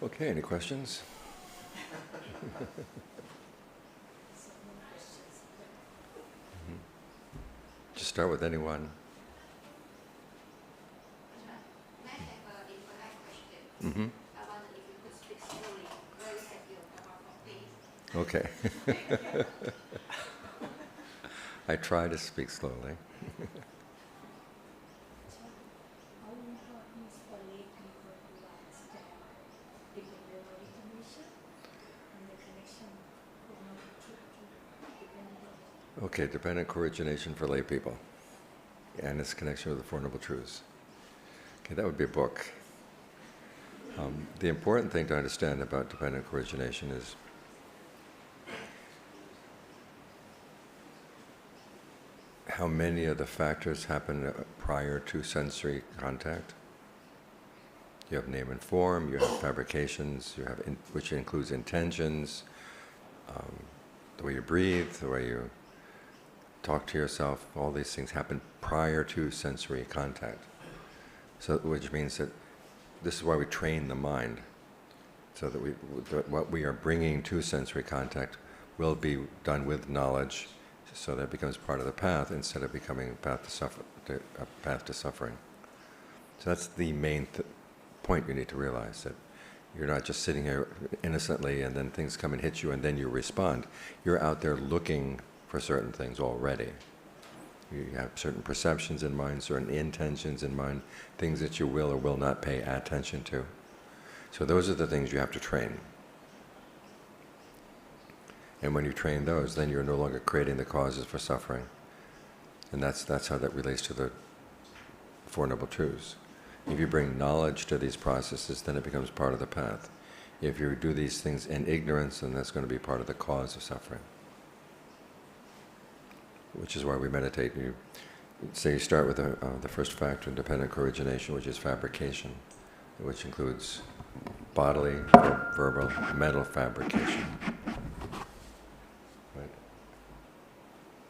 Okay, any questions? Just start with anyone. May I have an impolite question? Mm-hmm. I wonder if you could speak slowly. Where you have your Dhamma from, please? Okay. I try to speak slowly. How important is for lay people to understand the Goodwill origination and the connection with dependent? Okay, dependent origination for lay people and its connection with the Four Noble Truths. Okay, that would be a book. The important thing to understand about dependent origination is how many of the factors happen prior to sensory contact. You have name and form, you have fabrications, you have which includes intentions, the way you breathe, the way you talk to yourself. All these things happen prior to sensory contact. So, which means that this is why we train the mind, so that what we are bringing to sensory contact will be done with knowledge, so that it becomes part of the path instead of becoming a path to suffering. So that's the main point you need to realize, that you're not just sitting here innocently and then things come and hit you and then you respond. You're out there looking for certain things already. You have certain perceptions in mind, certain intentions in mind, things that you will or will not pay attention to. So those are the things you have to train. And when you train those, then you're no longer creating the causes for suffering. And that's how that relates to the Four Noble Truths. If you bring knowledge to these processes, then it becomes part of the path. If you do these things in ignorance, then that's going to be part of the cause of suffering. Which is why we meditate. You start with the first factor in dependent origination, which is fabrication, which includes bodily, verbal, mental fabrication. Right?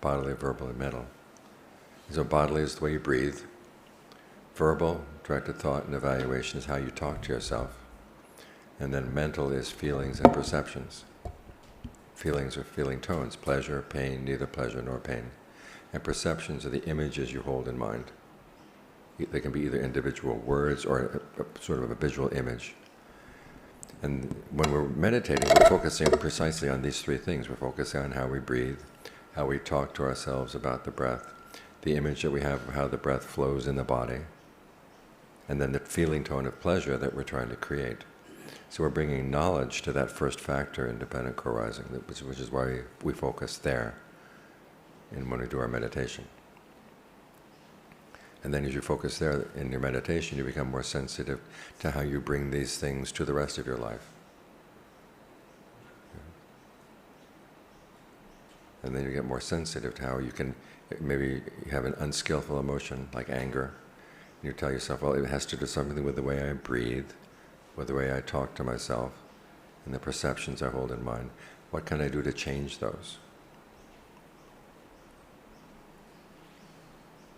Bodily, verbal, and mental. So bodily is the way you breathe. Verbal, directed thought and evaluation is how you talk to yourself. And then mental is feelings and perceptions. Feelings are feeling tones, pleasure, pain, neither pleasure nor pain. And perceptions are the images you hold in mind. They can be either individual words or a sort of a visual image. And when we're meditating, we're focusing precisely on these three things. We're focusing on how we breathe, how we talk to ourselves about the breath, the image that we have of how the breath flows in the body, and then the feeling tone of pleasure that we're trying to create. So we're bringing knowledge to that first factor in dependent co-arising, which is why we focus there and when we do our meditation. And then as you focus there in your meditation, you become more sensitive to how you bring these things to the rest of your life. And then you get more sensitive to how you can, maybe you have an unskillful emotion like anger. You tell yourself, well, it has to do something with the way I breathe, with the way I talk to myself, and the perceptions I hold in mind. What can I do to change those?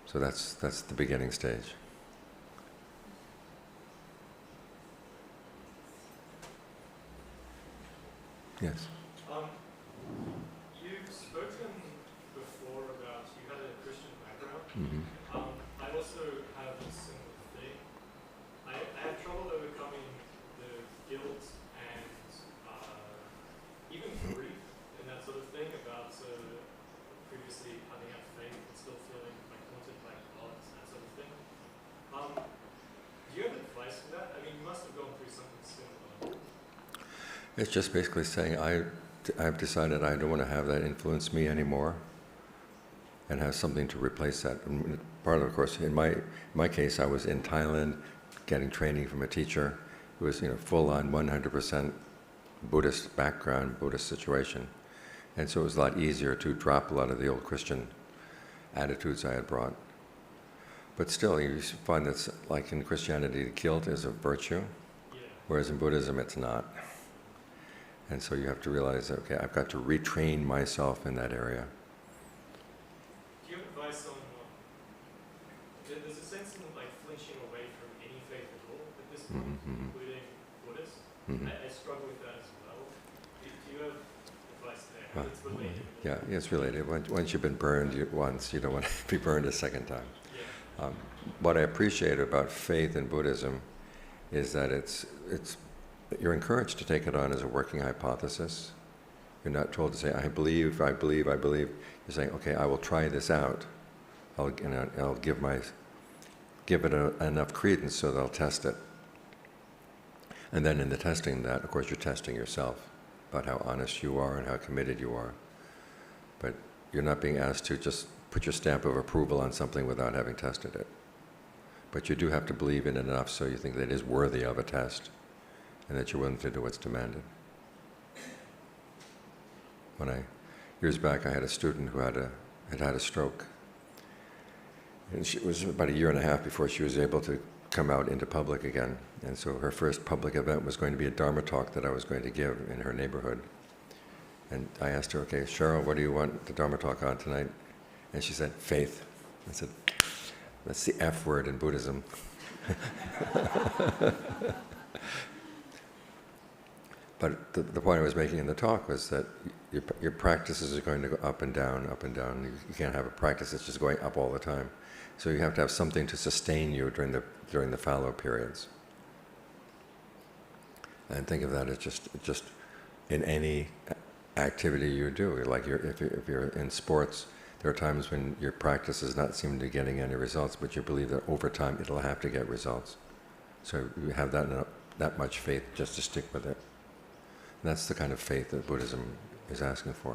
So that's the beginning stage. Yes? You've spoken before about, you had a Christian background. Mm-hmm. I also have a similar thing. I have trouble overcoming the guilt and even grief and that sort of thing about previously having had faith and still feeling like haunted by gods and that sort of thing. Do you have advice for that? I mean, you must have gone through something similar. It's just basically saying, I've decided I don't want to have that influence me anymore, and have something to replace that. And part of course, in my case, I was in Thailand getting training from a teacher who was, full-on 100% Buddhist background, Buddhist situation. And so it was a lot easier to drop a lot of the old Christian attitudes I had brought. But still, you find that, like in Christianity, guilt is a virtue, whereas in Buddhism it's not. And so you have to realize, okay, I've got to retrain myself in that area. Do you have advice on, there's a sense in like flinching away from any faith at all at this point, including Buddhist? Mhm. I struggle with that as well. Do you have advice there? Well, It's related. yeah, it's related. Once you've been burned once, you don't want to be burned a second time. Yeah. What I appreciate about faith in Buddhism is that you're encouraged to take it on as a working hypothesis. You're not told to say, I believe, I believe, I believe. You're saying, okay, I will try this out. I'll give it enough credence so they'll test it. And then in the testing that, of course, you're testing yourself about how honest you are and how committed you are. But you're not being asked to just put your stamp of approval on something without having tested it. But you do have to believe in it enough so you think that it is worthy of a test and that you're willing to do what's demanded. Years back, I had a student who had had a stroke. And it was about a year and a half before she was able to come out into public again. And so her first public event was going to be a Dharma talk that I was going to give in her neighborhood. And I asked her, okay, Cheryl, what do you want the Dharma talk on tonight? And she said, faith. I said, that's the F word in Buddhism. But the point I was making in the talk was that your practices are going to go up and down, up and down. You can't have a practice that's just going up all the time. So you have to have something to sustain you during the fallow periods. And think of that as just in any activity you do. Like if you're in sports, there are times when your practice is not seeming to be getting any results, but you believe that over time it'll have to get results. So you have that much faith just to stick with it. And that's the kind of faith that Buddhism is asking for. I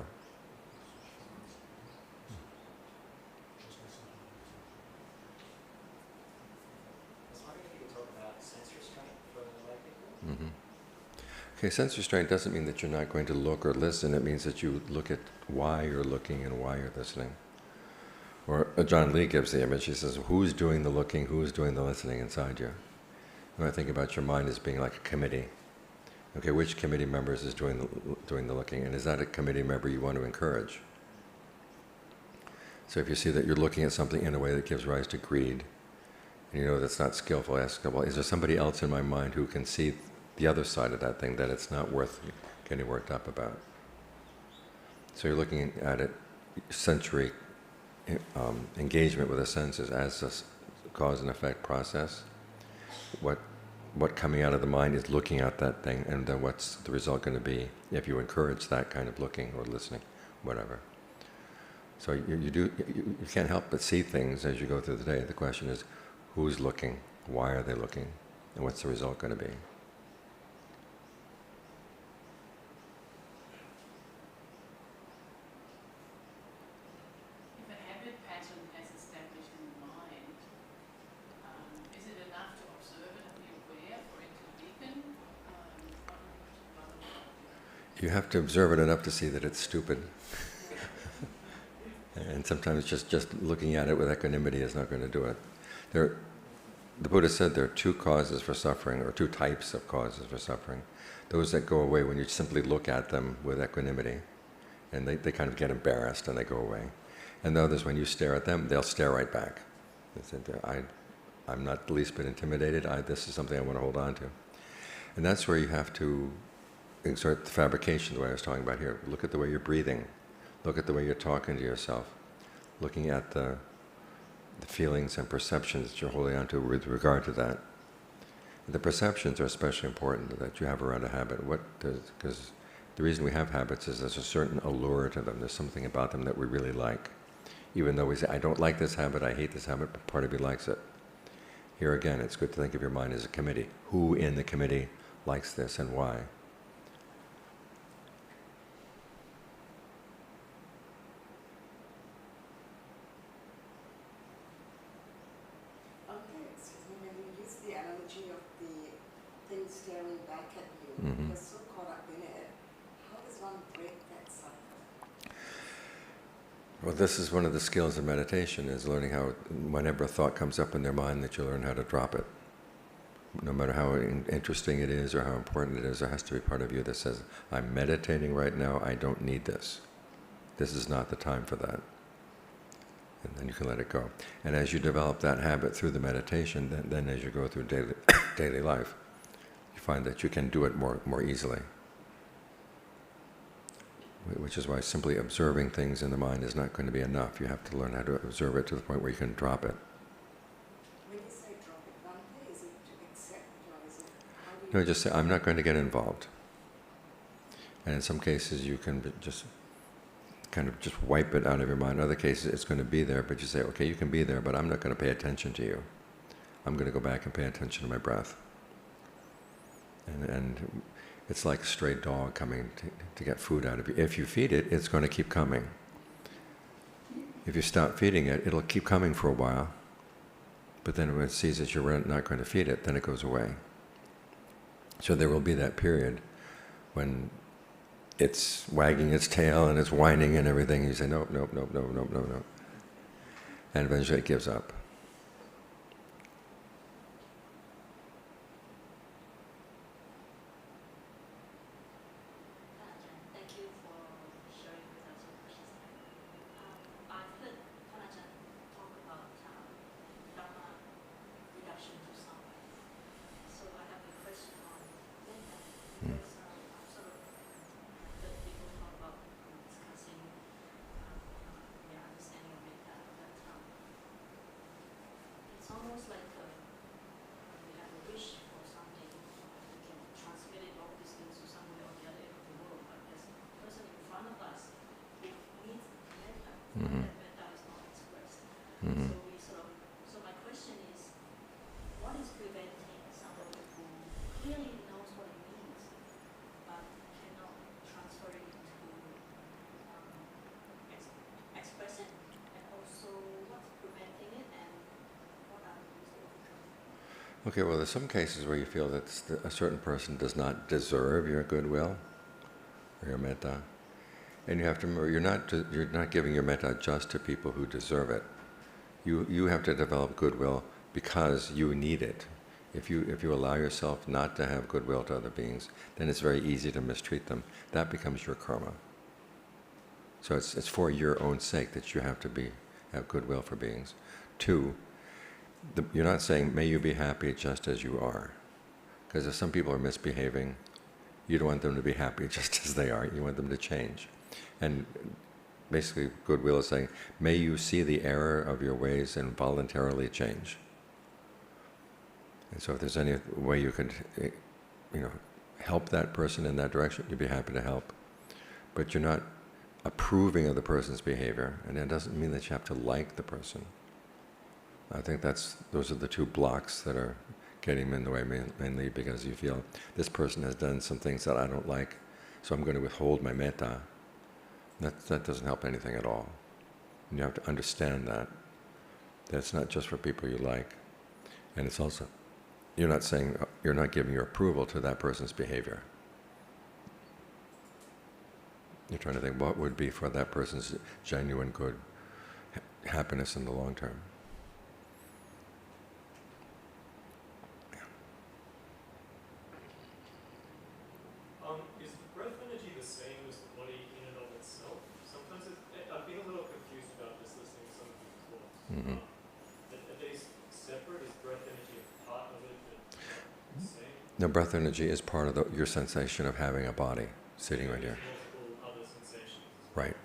was wondering if you could talk about sense restraint for lay people. Mm-hmm. Okay, sense restraint doesn't mean that you're not going to look or listen. It means that you look at why you're looking and why you're listening. Or John Lee gives the image. He says, who's doing the looking, who's doing the listening inside you? And I think about your mind as being like a committee. Okay, which committee members is doing the looking, and is that a committee member you want to encourage? So if you see that you're looking at something in a way that gives rise to greed, and you know that's not skillful, ask, well, is there somebody else in my mind who can see the other side of that thing, that it's not worth getting worked up about? So you're looking at it, sensory engagement with the senses as a cause and effect process. What coming out of the mind is looking at that thing, and then what's the result going to be if you encourage that kind of looking or listening, whatever. So you can't help but see things as you go through the day. The question is, who's looking? Why are they looking? And what's the result going to be? If a habit pattern has established in the mind, is it enough to observe it and be aware for it to weaken? You have to observe it enough to see that it's stupid. And sometimes just looking at it with equanimity is not going to do it. The Buddha said there are two causes for suffering, or two types of causes for suffering. Those that go away when you simply look at them with equanimity, and they kind of get embarrassed and they go away. And the others, when you stare at them, they'll stare right back. They said, I'm not the least bit intimidated. This is something I want to hold on to. And that's where you have to exert the fabrication, the way I was talking about here. Look at the way you're breathing. Look at the way you're talking to yourself. Looking at the feelings and perceptions that you're holding on to with regard to that. The perceptions are especially important that you have around a habit. Because the reason we have habits is there's a certain allure to them. There's something about them that we really like. Even though we say, I don't like this habit, I hate this habit, but part of you likes it. Here again, it's good to think of your mind as a committee. Who in the committee likes this and why? When you use the analogy of the thing staring back at you, Mm-hmm. you're so caught up in it, how does one break that cycle? Well, this is one of the skills of meditation, is learning how, whenever a thought comes up in their mind, that you learn how to drop it. No matter how interesting it is or how important it is, there has to be part of you that says, I'm meditating right now, I don't need this. This is not the time for that. And then you can let it go. And as you develop that habit through the meditation, then as you go through daily life, find that you can do it more easily. Which is why simply observing things in the mind is not going to be enough. You have to learn how to observe it to the point where you can drop it. When you say drop it, Bhante, is it to accept or is it? How do you No, just say, I'm not going to get involved. And in some cases you can just kind of just wipe it out of your mind. In other cases it's going to be there, but you say, okay, you can be there, but I'm not going to pay attention to you. I'm going to go back and pay attention to my breath. And it's like a stray dog coming to get food out of you. If you feed it, it's going to keep coming. If you stop feeding it, it'll keep coming for a while. But then when it sees that you're not going to feed it, then it goes away. So there will be that period when it's wagging its tail and it's whining and everything. And you say, nope, nope, nope, nope, nope, nope, nope. And eventually it gives up. Thank you for sharing with us your precious time. I've heard Ajahn talk about Dhamma reduction to somewhere. So I have a question on Metta. Because I've sort of heard people talk about discussing their understanding of Metta, that it's almost like we have a wish for something, we can transmit it long distance to somewhere on the other end of the world, but there's a person in front of us who needs Metta, Mhm. that Metta is not expressed. Mhm. So my question is, what is preventing somebody who clearly knows what it means, but cannot transfer it into express it, and also what's preventing it, and what are the ways to overcome it? Okay, well, there's some cases where you feel that a certain person does not deserve your goodwill or your metta, and you have to remember you're not giving your metta just to people who deserve it. You have to develop goodwill because you need it. If you allow yourself not to have goodwill to other beings, then it's very easy to mistreat them. That becomes your karma. So it's for your own sake that you have to have goodwill for beings. 2, you're not saying, may you be happy just as you are. Because if some people are misbehaving, you don't want them to be happy just as they are. You want them to change. And basically, goodwill is saying, may you see the error of your ways and voluntarily change. And so if there's any way you could, help that person in that direction, you'd be happy to help. But you're not approving of the person's behavior, and it doesn't mean that you have to like the person. I think those are the 2 blocks that are getting in the way, mainly because you feel this person has done some things that I don't like, so I'm going to withhold my metta. That doesn't help anything at all. And you have to understand that. That's not just for people you like. And it's also, you're not giving your approval to that person's behavior. You're trying to think what would be for that person's genuine good happiness in the long term. Is breath energy the same as the body in and of itself? Sometimes I've been a little confused about this listening to some of these talks. Mm-hmm. Are they separate? Is breath energy a part of it but not the same? Now, breath energy is part of your sensation of having a body sitting right here. Multiple other sensations. Right.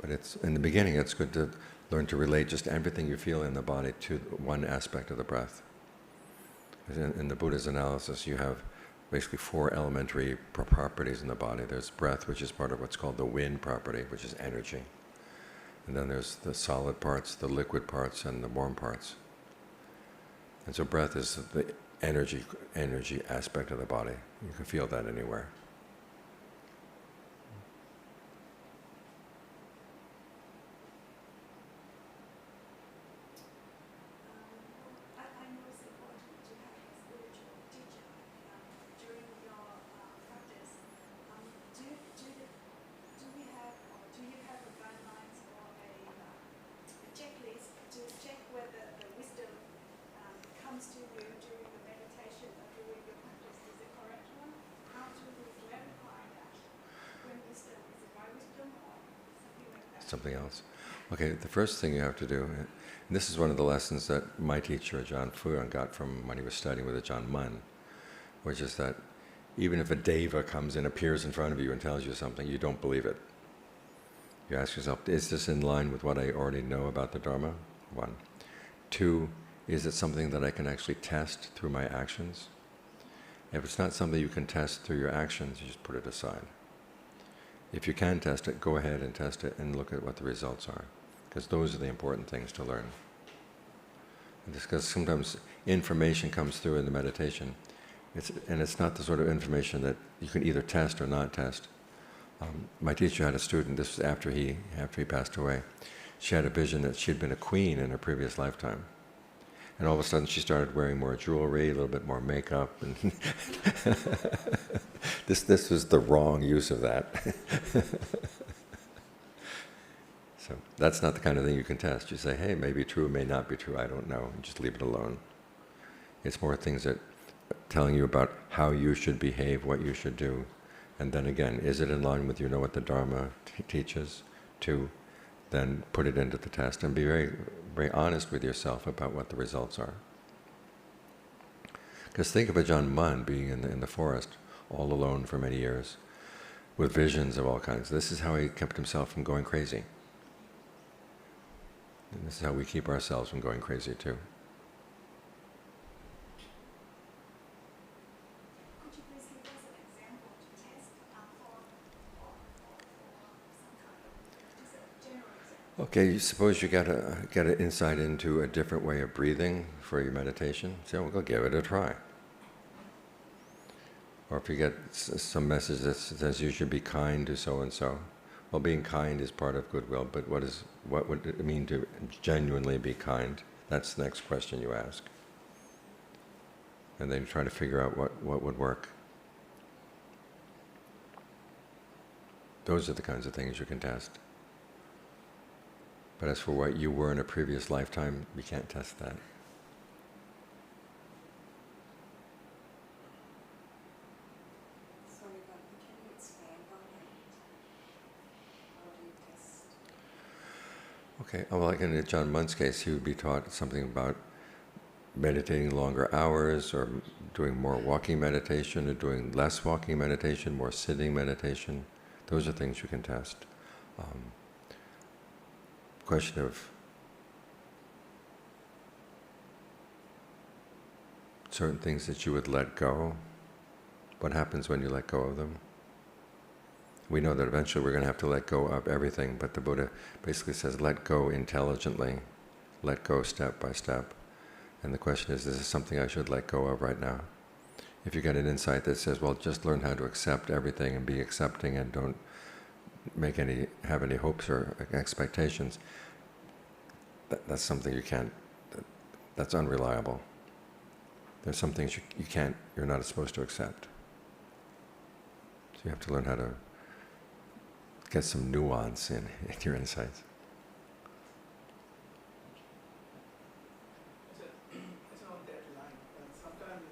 But in the beginning, it's good to learn to relate just everything you feel in the body to one aspect of the breath. In the Buddha's analysis, you have basically 4 elementary properties in the body. There's breath, which is part of what's called the wind property, which is energy. And then there's the solid parts, the liquid parts, and the warm parts. And so breath is the energy aspect of the body. You can feel that anywhere. I know it's important to have a spiritual teacher during your practice. Do you have a guidelines or a checklist to check whether the wisdom comes to you during the meditation or during your practice is the correct one? How to clarify that when wisdom is the right wisdom or something like that? Something else. Okay, the first thing you have to do, and this is one of the lessons that my teacher, Ajahn Ṭhānissaro, got from when he was studying with Ajahn Mun, which is that even if a deva comes and appears in front of you and tells you something, you don't believe it. You ask yourself, is this in line with what I already know about the Dharma? 1. 2, is it something that I can actually test through my actions? If it's not something you can test through your actions, you just put it aside. If you can test it, go ahead and test it and look at what the results are, because those are the important things to learn. And just because sometimes information comes through in the meditation, it's not the sort of information that you can either test or not test. My teacher had a student, this was after he passed away. She had a vision that she had been a queen in her previous lifetime. And all of a sudden she started wearing more jewelry, a little bit more makeup. And this was the wrong use of that. So that's not the kind of thing you can test. You say, hey, it may be true, it may not be true, I don't know, and just leave it alone. It's more things that telling you about how you should behave, what you should do. And then again, is it in line with what the Dharma teaches? 2, then put it into the test and be very, very honest with yourself about what the results are. Because think of Ajahn Mun being in the forest, all alone for many years, with visions of all kinds. This is how he kept himself from going crazy. And this is how we keep ourselves from going crazy too. Could you please give us an example to test for some kind of, just a general example? Okay, suppose you get an insight into a different way of breathing for your meditation. Say, well, go give it a try. Or if you get some message that says you should be kind to so-and-so, well, being kind is part of goodwill, but what would it mean to genuinely be kind? That's the next question you ask. And then you try to figure out what would work. Those are the kinds of things you can test. But as for what you were in a previous lifetime, you can't test that. Sorry, but can you expand on that? How do you test? Okay, well, like in Ajahn Mun's case, he would be taught something about meditating longer hours, or doing more walking meditation, or doing less walking meditation, more sitting meditation. Those are things you can test. Question of certain things that you would let go. What happens when you let go of them? We know that eventually we're going to have to let go of everything, but the Buddha basically says let go intelligently, let go step by step. And the question is this something I should let go of right now? If you get an insight that says, well, just learn how to accept everything and be accepting and don't have any hopes or expectations, that's something you can't, that's unreliable. There's some things you're not supposed to accept. So you have to learn how to get some nuance in your insights. It's on that line. Sometimes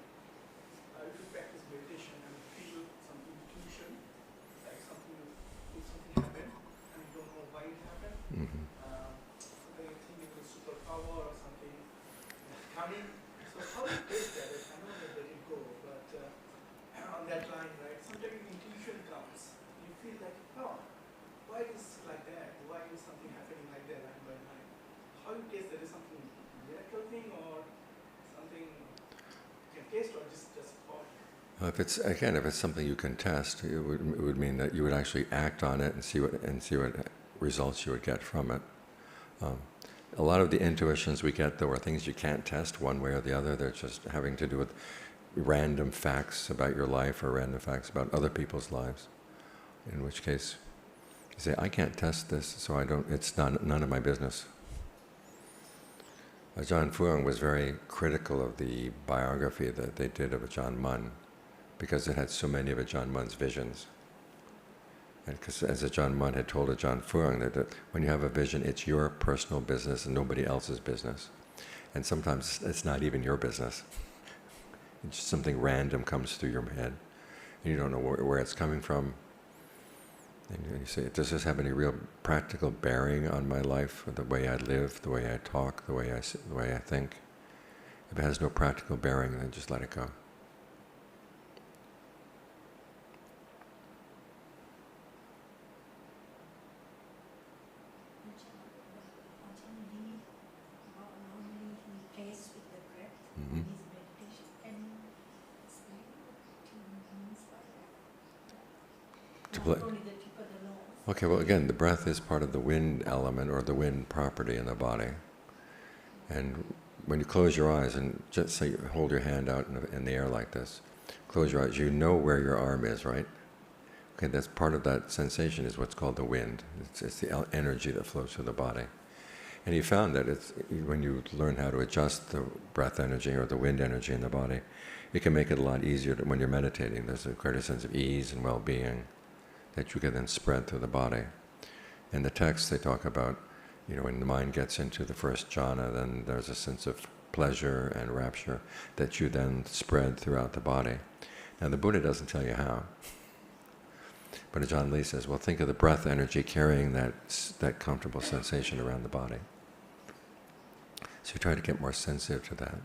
I do practice meditation and feel some intuition, like something happened, and you don't know why it happened. Mm-hmm. Sometimes I think it's a superpower or something coming. So how do you taste that? I know that let it go, but on that line, right? Sometimes intuition comes. You feel like, oh, why is it like that? Why is something happening like that? How you taste that? Is something miracle thing or something you can taste, or just part? If it's something you can test, it would mean that you would actually act on it and see what results you would get from it. A lot of the intuitions we get, though, are things you can't test one way or the other. They're just having to do with random facts about your life or random facts about other people's lives. In which case, you say, I can't test this, so it's none of my business. Ajahn Fuang was very critical of the biography that they did of Ajahn Mun, because it had so many of Ajahn Mun's visions. And because as Ajahn Mun had told Ajahn Fuang, that when you have a vision, it's your personal business and nobody else's business. And sometimes it's not even your business. It's just something random comes through your head, and you don't know where it's coming from. And you say, does this have any real practical bearing on my life, or the way I live, the way I talk, the way I think? If it has no practical bearing, then just let it go. To not play. only the people that know. Okay, well again, the breath is part of the wind element or the wind property in the body. And when you close your eyes and just say, hold your hand out in the air like this, close your eyes, you know where your arm is, right? Okay, that's part of that sensation is what's called the wind. It's the energy that flows through the body. And he found that it's when you learn how to adjust the breath energy or the wind energy in the body, it can make it a lot easier when you're meditating. There's a greater sense of ease and well-being that you can then spread through the body. In the text, they talk about, when the mind gets into the first jhana, then there's a sense of pleasure and rapture that you then spread throughout the body. Now, the Buddha doesn't tell you how. But Ajahn Lee says, well, think of the breath energy carrying that comfortable sensation around the body. So you try to get more sensitive to that.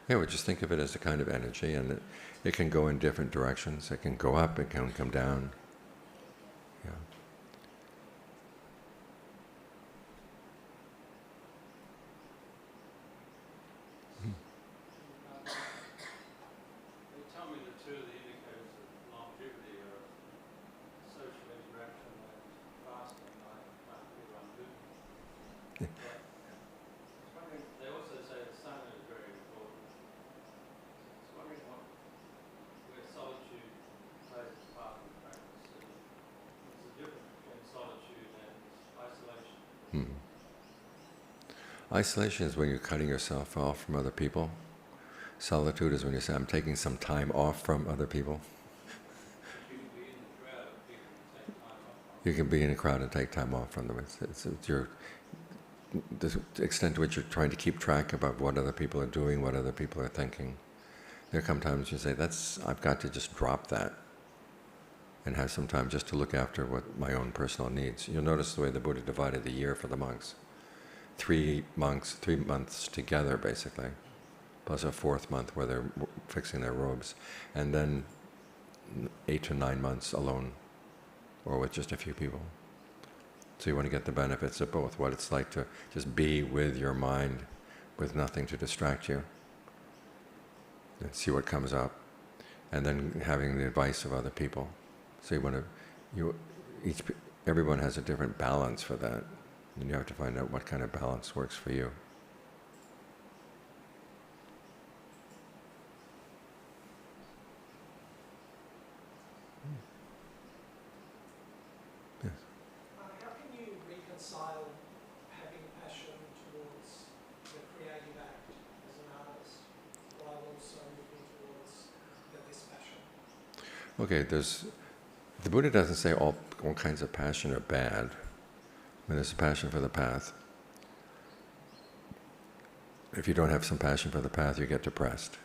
Yeah, well, just think of it as a kind of energy, and it can go in different directions. It can go up, it can come down. Yeah. They tell me that two of the indicators of longevity are social interaction and fasting. I can't figure I'm doing it. But I was wondering, they also say the sun is very important. I was wondering where solitude plays its part in the practice. What's the difference between solitude and isolation? Hmm. Isolation is when you're cutting yourself off from other people. Solitude is when you say, I'm taking some time off from other people. You can be in the crowd of people and take time off. You can be in a crowd and take time off from them. It's the extent to which you're trying to keep track about what other people are doing, what other people are thinking. There come times you say, I've got to just drop that and have some time just to look after what my own personal needs. You'll notice the way the Buddha divided the year for the monks. 3 months together, basically, plus a 4th month where they're fixing their robes, and then 8 to 9 months alone, or with just a few people. So you want to get the benefits of both, what it's like to just be with your mind, with nothing to distract you, and see what comes up, and then having the advice of other people. So everyone has a different balance for that, and you have to find out what kind of balance works for you. Yes. How can you reconcile having passion towards the creative act as an artist while also looking towards the dispassion? Okay, the Buddha doesn't say all kinds of passion are bad. When there's a passion for the path. If you don't have some passion for the path, you get depressed.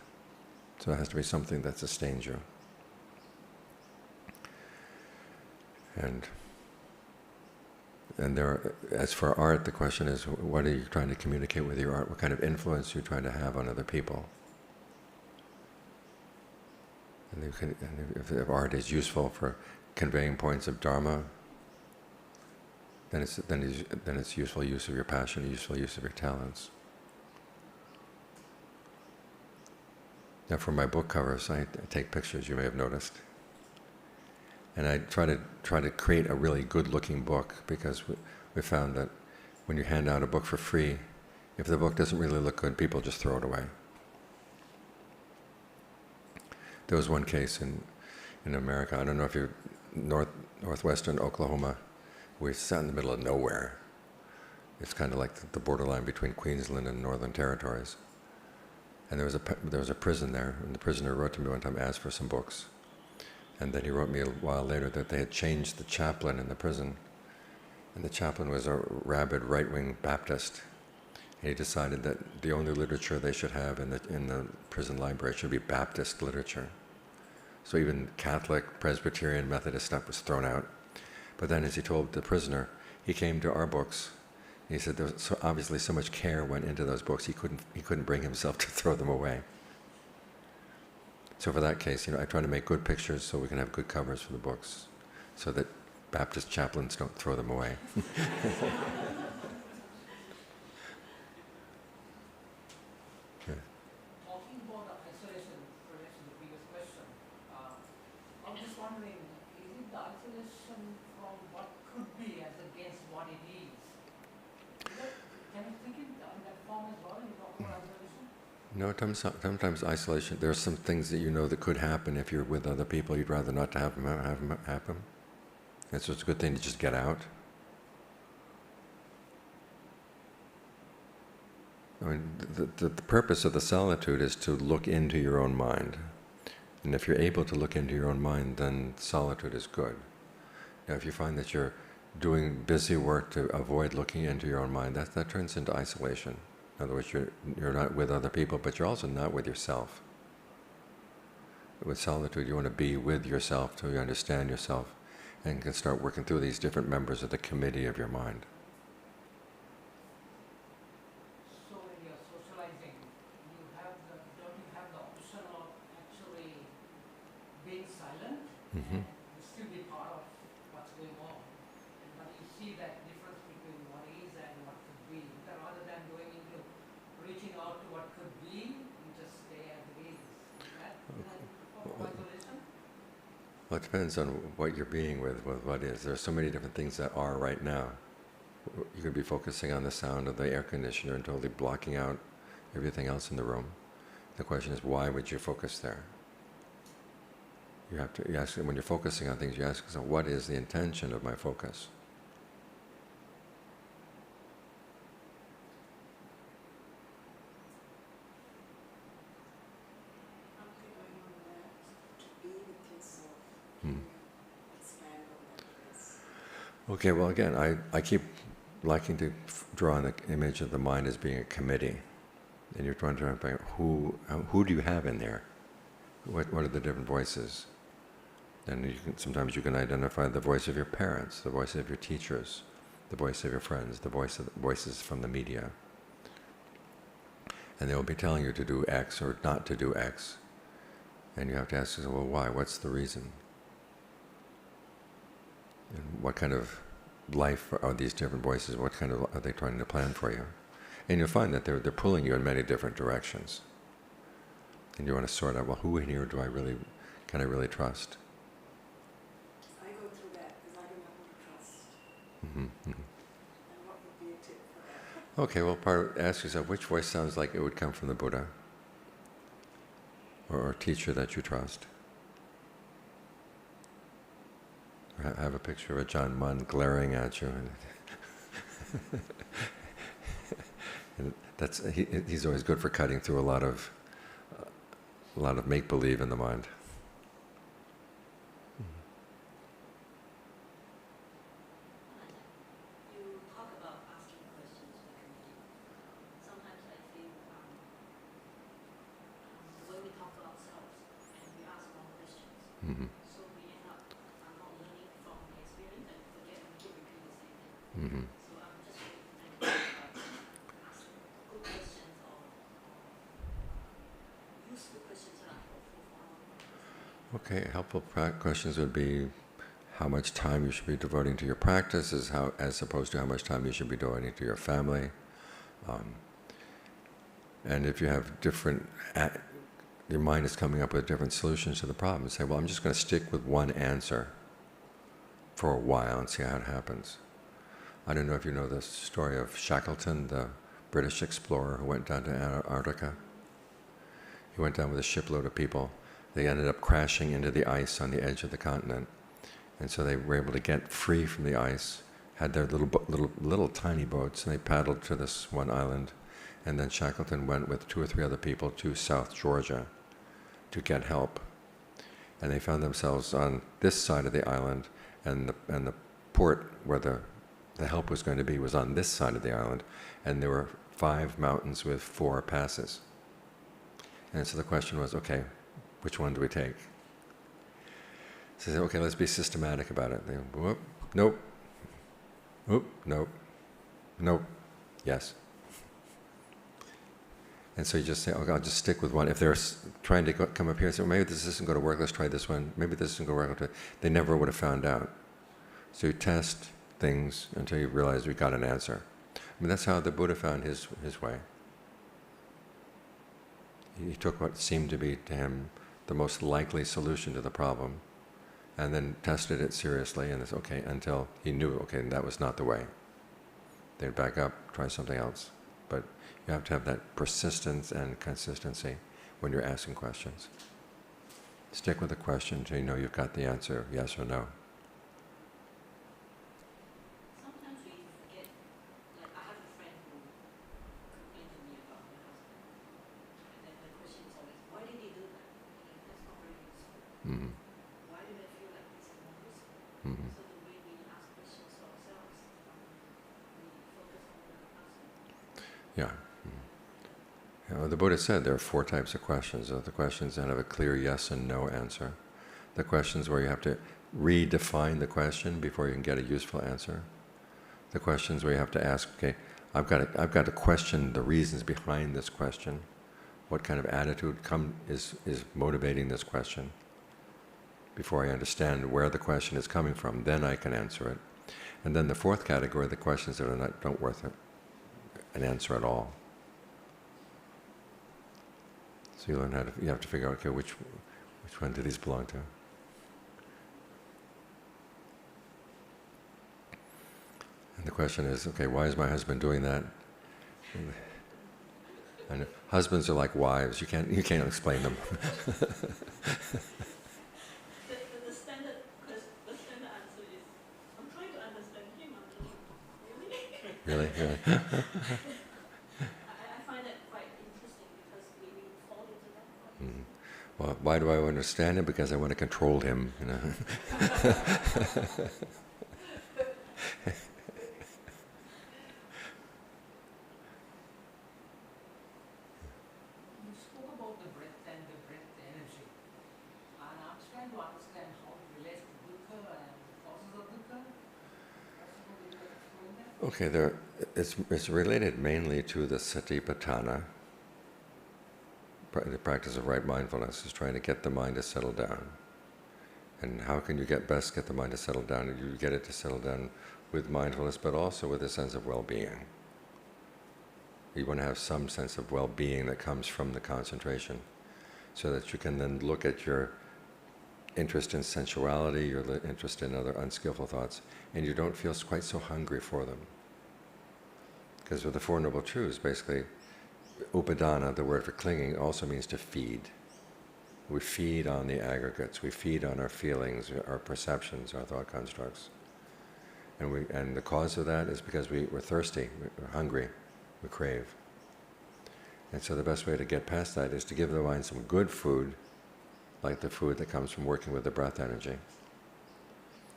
So it has to be something that sustains you. And as for art, the question is, what are you trying to communicate with your art? What kind of influence are you trying to have on other people? And if art is useful for conveying points of Dharma, then it's useful use of your passion, useful use of your talents. Now, for my book covers, I take pictures. You may have noticed, and I try to create a really good-looking book, because we found that when you hand out a book for free, if the book doesn't really look good, people just throw it away. There was one case in America. I don't know if you're northwestern Oklahoma. We sat in the middle of nowhere. It's kind of like the borderline between Queensland and Northern Territories. And there was a prison there, and the prisoner wrote to me one time, asked for some books. And then he wrote me a while later that they had changed the chaplain in the prison. And the chaplain was a rabid right-wing Baptist. And he decided that the only literature they should have in the prison library should be Baptist literature. So even Catholic, Presbyterian, Methodist stuff was thrown out. But then, as he told the prisoner, he came to our books. He said there was obviously so much care went into those books, he couldn't bring himself to throw them away. So for that case, I try to make good pictures so we can have good covers for the books, so that Baptist chaplains don't throw them away. just wondering, is it the isolation from what could be as against what it is? Can you think it in that form as well when you talk about isolation? No, sometimes isolation, there are some things that you know that could happen if you're with other people, you'd rather not to have them happen. And so it's a good thing to just get out. I mean, the purpose of the solitude is to look into your own mind. And if you're able to look into your own mind, then solitude is good. Now, if you find that you're doing busy work to avoid looking into your own mind, that turns into isolation. In other words, you're not with other people, but you're also not with yourself. With solitude, you want to be with yourself till you understand yourself and can start working through these different members of the committee of your mind. So when you're socializing, don't you have the option of actually being silent and still be part of what's going on? But you see that difference between what is and what could be. That rather than going into reaching out to what could be, you just stay as it is. Is that isolation? Well, it depends on what you're being with what is. There are so many different things that are right now. You could be focusing on the sound of the air conditioner and totally blocking out everything else in the room. The question is, why would you focus there? You ask, when you're focusing on things, you ask yourself, what is the intention of my focus? Okay, well again, I keep liking to draw the image of the mind as being a committee. And you're trying to find who do you have in there? What are the different voices? And sometimes you can identify the voice of your parents, the voice of your teachers, the voice of your friends, the voices from the media. And they'll be telling you to do X or not to do X. And you have to ask yourself, well, why? What's the reason? And what kind of life are these different voices? What kind of are they trying to plan for you? And you'll find that they're pulling you in many different directions. And you want to sort out, well, who in here can I really trust? I go through that because I don't know who to trust. Mm-hmm. And what would be a tip for that? Okay, well, ask yourself, which voice sounds like it would come from the Buddha? Or a teacher that you trust? Have a picture of Ajahn Mun glaring at you. And he's always good for cutting through a lot of make-believe in the mind. You talk about asking questions to the community. Sometimes I think when we talk to ourselves and we ask wrong questions, Mm-hmm. so we end up not learning from the experience and forget and keep repeating the same thing. Mm-hmm. So I'm just really thinking about asking good questions or useful questions that are helpful for our practice. Okay, helpful questions would be how much time you should be devoting to your practice as opposed to how much time you should be devoting to your family. And if you have your mind is coming up with different solutions to the problem, say, well, I'm just going to stick with one answer for a while and see how it happens. I don't know if you know the story of Shackleton, the British explorer who went down to Antarctica. He went down with a shipload of people. They ended up crashing into the ice on the edge of the continent. And so they were able to get free from the ice, had their little tiny boats, and they paddled to this one island. And then Shackleton went with 2 or 3 other people to South Georgia to get help. And they found themselves on this side of the island, and the port where the help was going to be was on this side of the island. And there were 5 mountains with 4 passes. And so the question was, okay, which one do we take? So they said, okay, let's be systematic about it. They go, whoop, nope, whoop, nope, nope, yes. And so you just say, okay, I'll just stick with one. If they're trying to come up here and say, well, maybe this isn't going to work, let's try this one. Maybe this isn't going to work, they never would have found out. So you test things until you realize we got an answer. I mean, that's how the Buddha found his way. He took what seemed to be to him the most likely solution to the problem, and then tested it seriously, and it's okay, until he knew, okay, that was not the way. They'd back up, try something else. But you have to have that persistence and consistency when you're asking questions. Stick with the question until you know you've got the answer, yes or no. Sometimes we forget, like I have a friend who complained to me about her husband, and then the question is always, why did he do that? That's not very useful. Mm-hmm. Why do I feel like this is not useful? Mm-hmm. So the way we ask questions to ourselves, we focus on the person. Yeah. You know, the Buddha said there are 4 types of questions. The questions that have a clear yes and no answer. The questions where you have to redefine the question before you can get a useful answer. The questions where you have to ask, okay, I've got to question the reasons behind this question. What kind of attitude is motivating this question? Before I understand where the question is coming from, then I can answer it. And then the 4th category are the questions that are don't worth an answer at all. So you learn you have to figure out, okay, which one do these belong to? And the question is, okay, why is my husband doing that? And husbands are like wives; you can't explain them. The standard answer is, I'm trying to understand him. I'm thinking, really? Really? I find that quite interesting because we fall into that quite easily. Well, why do I understand him? Because I want to control him, you know. You spoke about the breath and the breath energy. And I'm trying to understand how it relates to dukkha and causes of dukkha. Possible you can explain that? Okay, it's related mainly to the satipatthana. The practice of right mindfulness is trying to get the mind to settle down. And how can you get the mind to settle down? You get it to settle down with mindfulness, but also with a sense of well-being. You want to have some sense of well-being that comes from the concentration, so that you can then look at your interest in sensuality, your interest in other unskillful thoughts, and you don't feel quite so hungry for them. Because with the Four Noble Truths, basically, upadana, the word for clinging, also means to feed. We feed on the aggregates, we feed on our feelings, our perceptions, our thought constructs. And the cause of that is because we're thirsty, we're hungry, we crave. And so the best way to get past that is to give the mind some good food, like the food that comes from working with the breath energy.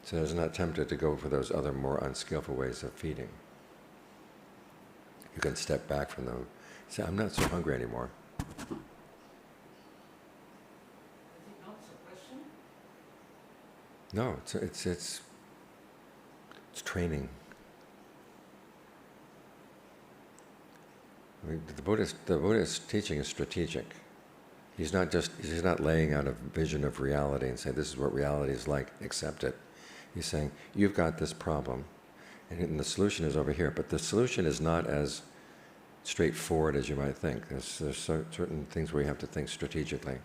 So it's not tempted to go for those other more unskillful ways of feeding. You can step back from them. Say, I'm not so hungry anymore. Is it not suppression? No, it's training. I mean, the Buddhist teaching is strategic. He's not laying out a vision of reality and saying, this is what reality is like, accept it. He's saying, you've got this problem, and the solution is over here. But the solution is not as straightforward as you might think. There's certain things where you have to think strategically.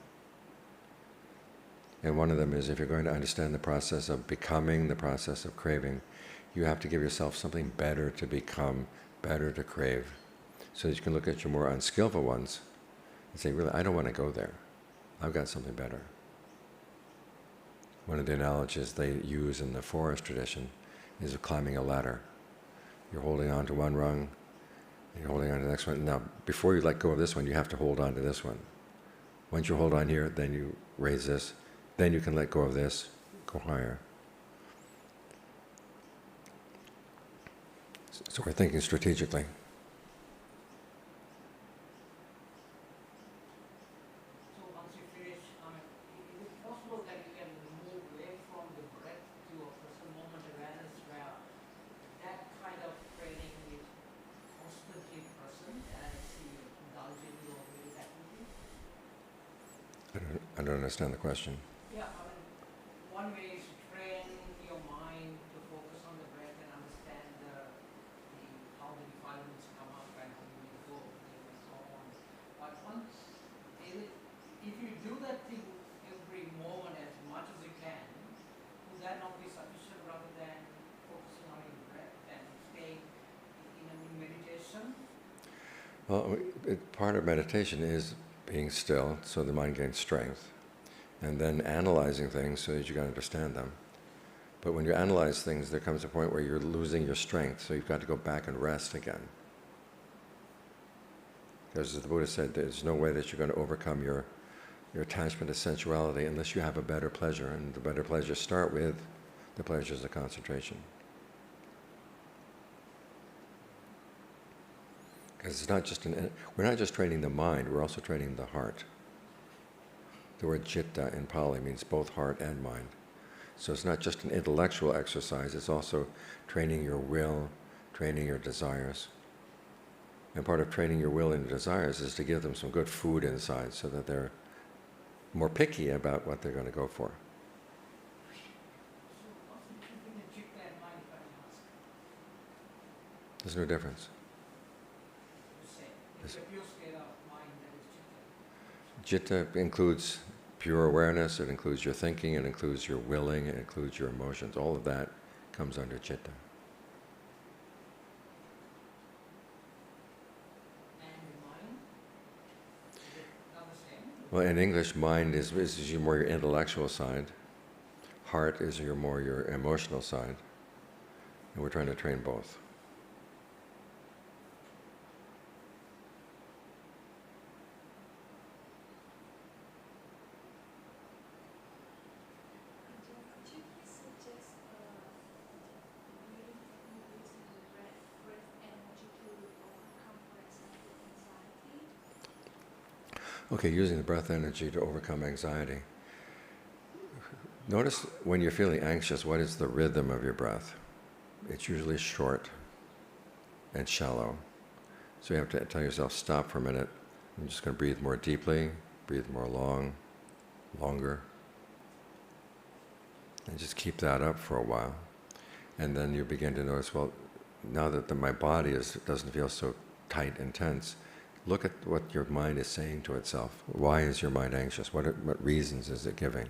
And one of them is, if you're going to understand the process of becoming, the process of craving, you have to give yourself something better to become, better to crave, so that you can look at your more unskillful ones and say, really, I don't want to go there. I've got something better. One of the analogies they use in the forest tradition is of climbing a ladder. You're holding on to one rung, you're holding on to the next one. Now, before you let go of this one, you have to hold on to this one. Once you hold on here, then you raise this, then you can let go of this, go higher. So we're thinking strategically. So once you finish, is it possible that you can move away from the breath to a present moment awareness where that kind of training is constantly present as you indulge in your various activities? I don't understand the question. Yeah, one way is to train your mind to focus on the breath and understand how the defilements come up and how you will go and so on. But if you do that thing every moment as much as you can, Well, part of meditation is being still so the mind gains strength, and then analyzing things so that you can understand them. But when you analyze things, there comes a point where you're losing your strength, so you've got to go back and rest again. Because as the Buddha said, there's no way that you're going to overcome your attachment to sensuality unless you have a better pleasure, and the better pleasures start with the pleasures of concentration. Because it's not just we're not just training the mind, we're also training the heart. The word citta in Pali means both heart and mind. So it's not just an intellectual exercise, it's also training your will, training your desires. And part of training your will and your desires is to give them some good food inside so that they're more picky about what they're going to go for. So what's the difference between the citta and mind, if I can ask? There's no difference. You say, it's a pure state of mind that is citta. Citta includes pure awareness, it includes your thinking, it includes your willing, it includes your emotions. All of that comes under citta. And the mind? Is it not the same? Well, in English, mind is more your intellectual side. Heart is more your emotional side. And we're trying to train both. Could you please suggest using the breath energy to overcome, for example, anxiety? Okay, using the breath energy to overcome anxiety. Notice when you're feeling anxious, what is the rhythm of your breath? It's usually short and shallow. So you have to tell yourself, stop for a minute. I'm just going to breathe more deeply, breathe more longer. And just keep that up for a while. And then you begin to notice, well, now that my body doesn't feel so tight and tense, look at what your mind is saying to itself. Why is your mind anxious? What reasons is it giving?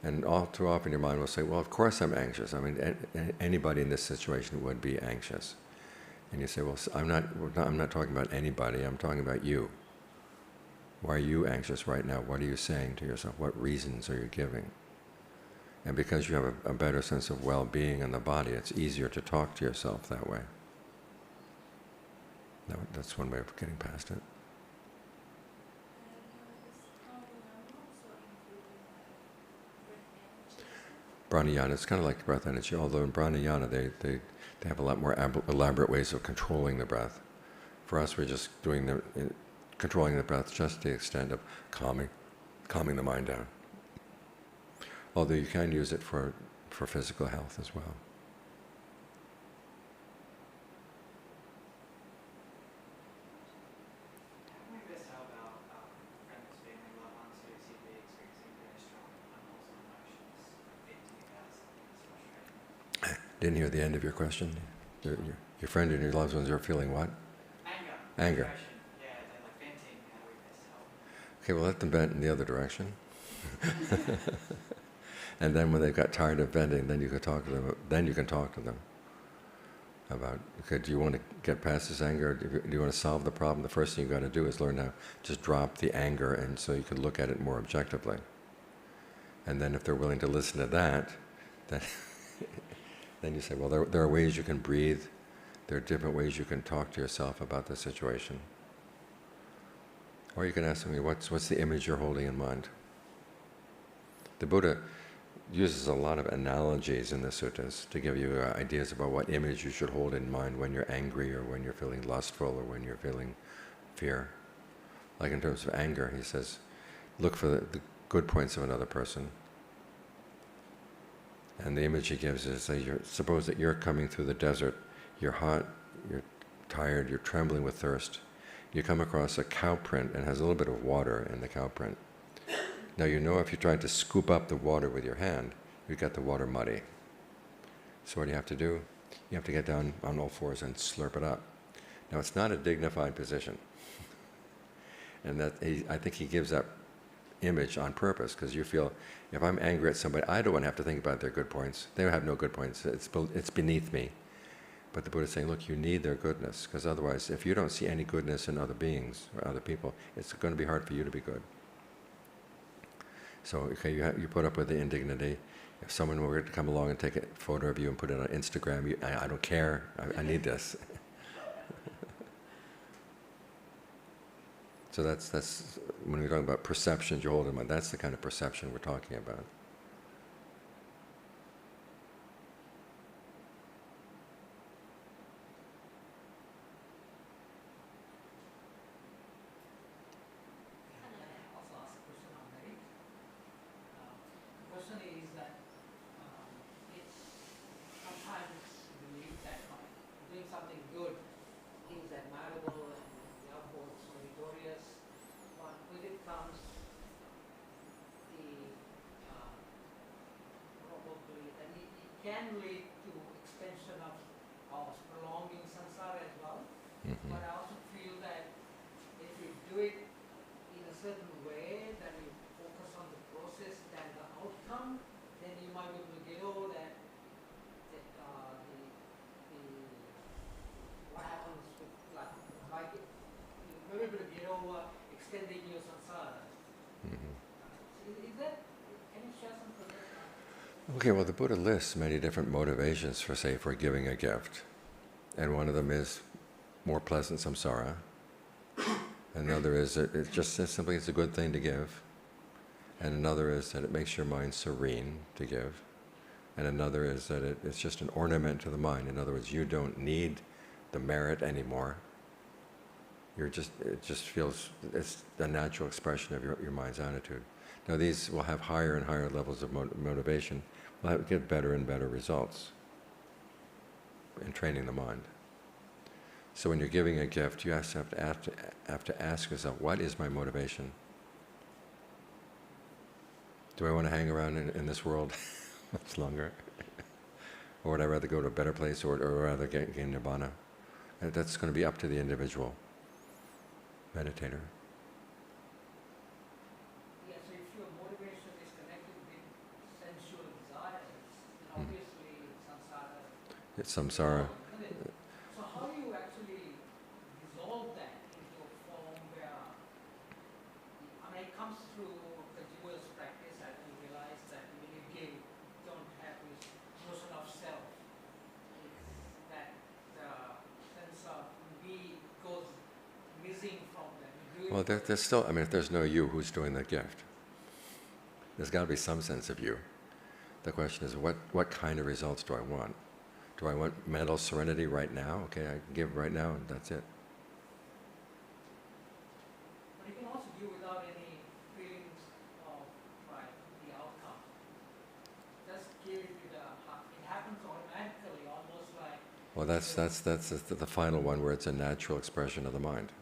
And all too often your mind will say, well, of course I'm anxious. I mean, anybody in this situation would be anxious. And you say, well, I'm not talking about anybody, I'm talking about you. Why are you anxious right now? What are you saying to yourself? What reasons are you giving? And because you have a better sense of well-being in the body, it's easier to talk to yourself that way. That's one way of getting past it. Pranayana, it's kind of like breath energy, although in pranayana they have a lot more elaborate ways of controlling the breath. For us, we're just controlling the breath just to the extent of calming the mind down. Although you can use it for physical health as well. How can we best help our friends, family, loved ones who seem to be experiencing very strong unwholesome emotions, venting about something that's frustrating? Didn't hear the end of your question. Your friend and your loved ones are feeling what? Anger. Frustration. Yeah, they're like venting. How do we best help? Okay, well, let them vent in the other direction. And then when they've got tired of venting, then you can talk to them. Then you can talk to them about, okay, do you want to get past this anger? Do you want to solve the problem? The first thing you've got to do is learn how to just drop the anger, and so you can look at it more objectively. And then if they're willing to listen to that, then you say, well, there are ways you can breathe. There are different ways you can talk to yourself about the situation. Or you can ask them, what's the image you're holding in mind? The Buddha uses a lot of analogies in the suttas to give you ideas about what image you should hold in mind when you're angry or when you're feeling lustful or when you're feeling fear. Like in terms of anger, he says, look for the good points of another person. And the image he gives is, suppose that you're coming through the desert, you're hot, you're tired, you're trembling with thirst. You come across a cow print and it has a little bit of water in the cow print. Now you know if you tried to scoop up the water with your hand, you'd get the water muddy. So what do you have to do? You have to get down on all fours and slurp it up. Now it's not a dignified position. And I think he gives that image on purpose, because you feel, if I'm angry at somebody, I don't want to have to think about their good points. They have no good points. It's beneath me. But the Buddha is saying, look, you need their goodness, because otherwise, if you don't see any goodness in other beings or other people, it's going to be hard for you to be good. So, okay, you put up with the indignity. If someone were to come along and take a photo of you and put it on Instagram, I don't care, I need this. So that's when we're talking about perceptions, you hold in mind, that's the kind of perception we're talking about. Also ask a question on that. The question is that it's sometimes believed that doing something good is admirable and therefore it's meritorious, but when it comes the probably that it can lead to extension of prolonging samsara as well. But I also feel that if you do it in a certain way, that you focus on the process than the outcome, then you might be able to get over that what happens with like you're able to get over extending your samsara. Is that, can you share some progress? Okay, well, the Buddha lists many different motivations for, say, for giving a gift. And one of them is more pleasant samsara. Another is that it's just simply it's a good thing to give. And another is that it makes your mind serene to give. And another is that it's just an ornament to the mind. In other words, you don't need the merit anymore. It just feels, it's the natural expression of your mind's attitude. Now these will have higher and higher levels of motivation. We'll get better and better results in training the mind. So when you're giving a gift, you have to ask yourself, what is my motivation? Do I want to hang around in this world much longer? Or would I rather go to a better place, or rather gain nirvana? And that's going to be up to the individual meditator. Yeah, so if your motivation is connected with sensual desires, then obviously samsara. It's samsara. So how do you actually resolve that into a form where, it comes through continuous practice, and you realize that when you give, you don't have this notion of self. It's that the sense of me goes missing from that. Well, there's still, if there's no you, who's doing that gift? There's got to be some sense of you. The question is, what kind of results do I want? Do I want mental serenity right now? Okay, I give right now, and that's it. But you can also do without any feelings of the outcome. Just give it with a heart. It happens automatically, almost like. Well, that's the final one, where it's a natural expression of the mind.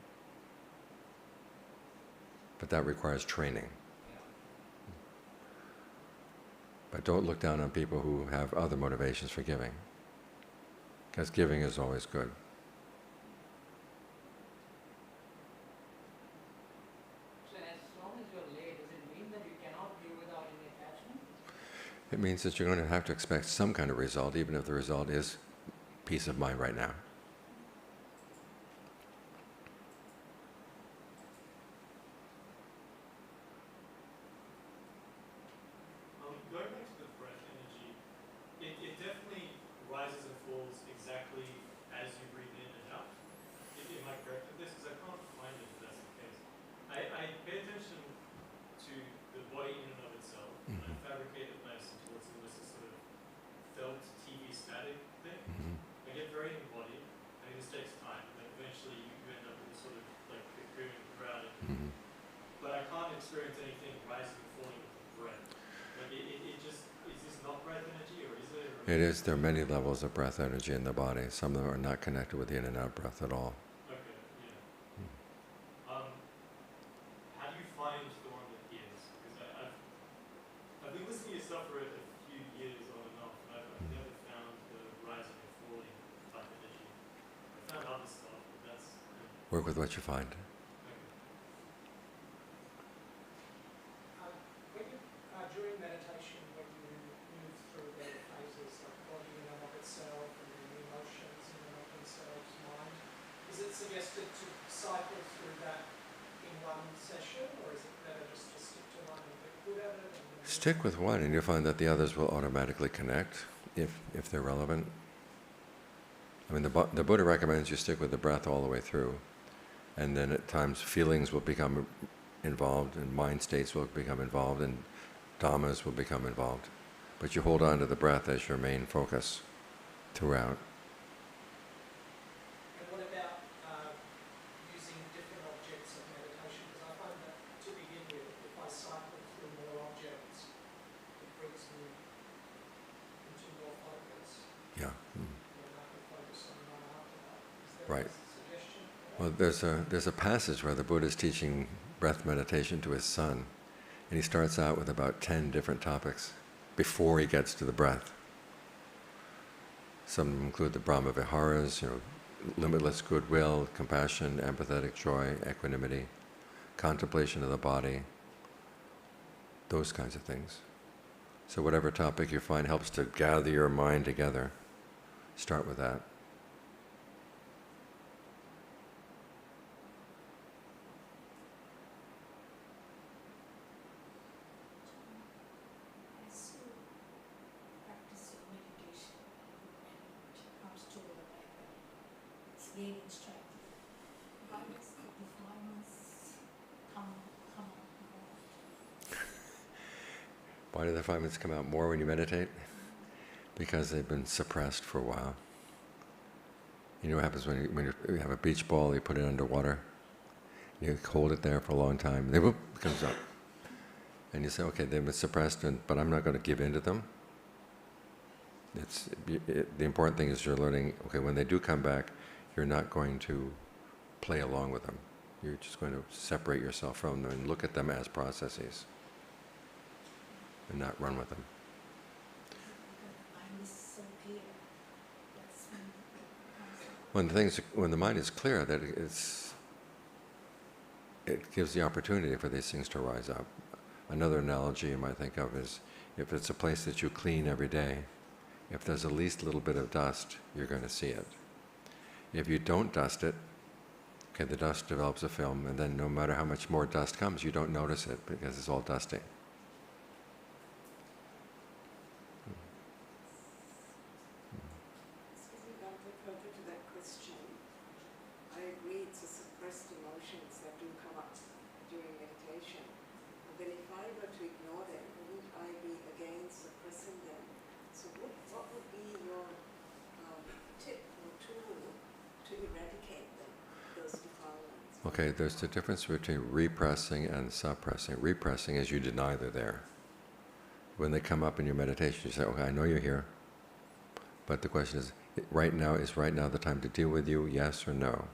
But that requires training. But don't look down on people who have other motivations for giving, because giving is always good. So as long as you're lay, does it mean that you cannot give without any attachment? It means that you're going to have to expect some kind of result, even if the result is peace of mind right now. Going back to the breath energy, it definitely rises and falls exactly as you breathe in and out. Am I correct with this? Because I can't find it if that's the case. I pay attention to the body in and of itself. I fabricate it less towards this sort of felt TV static thing. I get very embodied. This takes time, and then eventually you end up with a sort of like cocoon around it. But I can't experience anything rising and falling with the breath. Like it just, is this not breath energy, or is it? It is. There are many levels of breath energy in the body. Some of them are not connected with the in and out breath at all. Okay, yeah. How do you find the one that is? Because I've been listening to your stuff for a few years on and off, and I've never found the rising and falling type energy. I found other stuff, but that's... Work with what you find. During meditation, when you move through the phases like body in and of itself and the emotions and suggested to cycle through that in one session, or is it better just to stick to one and get good at it? And then Stick with one, and you'll find that the others will automatically connect if they're relevant. I mean, the Buddha recommends you stick with the breath all the way through, and then at times feelings will become involved, and mind states will become involved, and dhammas will become involved. But you hold on to the breath as your main focus throughout. And what about using different objects of meditation? Because I find that to begin with, if I cycle through more objects, it brings me into more focus. Yeah. And I can focus on one after that. Is there Right. a suggestion? Well, there's a passage where the Buddha is teaching breath meditation to his son, and he starts out with about 10 different topics before he gets to the breath. Some include the Brahma Viharas, limitless goodwill, compassion, empathetic joy, equanimity, contemplation of the body, those kinds of things. So whatever topic you find helps to gather your mind together, start with that. As you practice your meditation and it comes to it's gaining strength, what is the defilements come out? Why do the defilements come out more when you meditate? Because they've been suppressed for a while. You know what happens when you have a beach ball, you put it underwater, you hold it there for a long time, and then whoop, it comes up. And you say, okay, they've been suppressed, but I'm not going to give in to them. The important thing is you're learning, okay, when they do come back, you're not going to play along with them. You're just going to separate yourself from them and look at them as processes and not run with them. Mind is so clear. That's When the mind is clear, that it gives the opportunity for these things to rise up. Another analogy you might think of is if it's a place that you clean every day, if there's the least little bit of dust, you're going to see it. If you don't dust it, okay, the dust develops a film, and then no matter how much more dust comes, you don't notice it because it's all dusty. Excuse me, Dr. Further to that question, I agree it's a suppressed emotions that do come up during meditation. But then if I were to ignore them, wouldn't I be again suppressing them? So what would be your tip or tool to eradicate them, those defilements? Okay, there's the difference between repressing and suppressing. Repressing is you deny they're there. When they come up in your meditation, you say, okay, I know you're here, but the question is right now the time to deal with you, yes or no?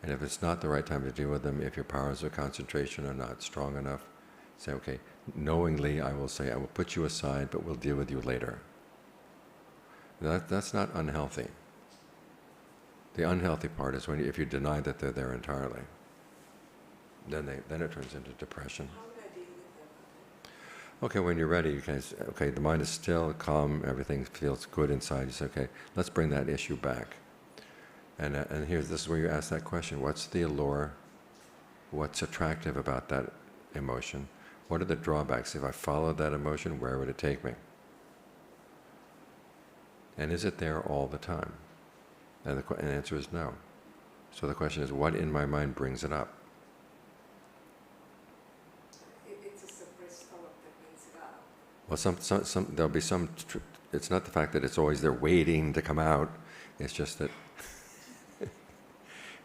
And if it's not the right time to deal with them, if your powers of concentration are not strong enough, say, okay, knowingly I will say, I will put you aside, but we'll deal with you later. That's not unhealthy. The unhealthy part is if you deny that they're there entirely. Then it turns into depression. How would I deal with them? Okay, when you're ready, you can say, okay, the mind is still calm, everything feels good inside. You say, okay, let's bring that issue back. And this is where you ask that question: what's the allure? What's attractive about that emotion? What are the drawbacks? If I followed that emotion, where would it take me? And is it there all the time? And the answer is no. So the question is, what in my mind brings it up? It's a suppressed thought that brings it up. Well, there'll be some. It's not the fact that it's always there waiting to come out. It's just that.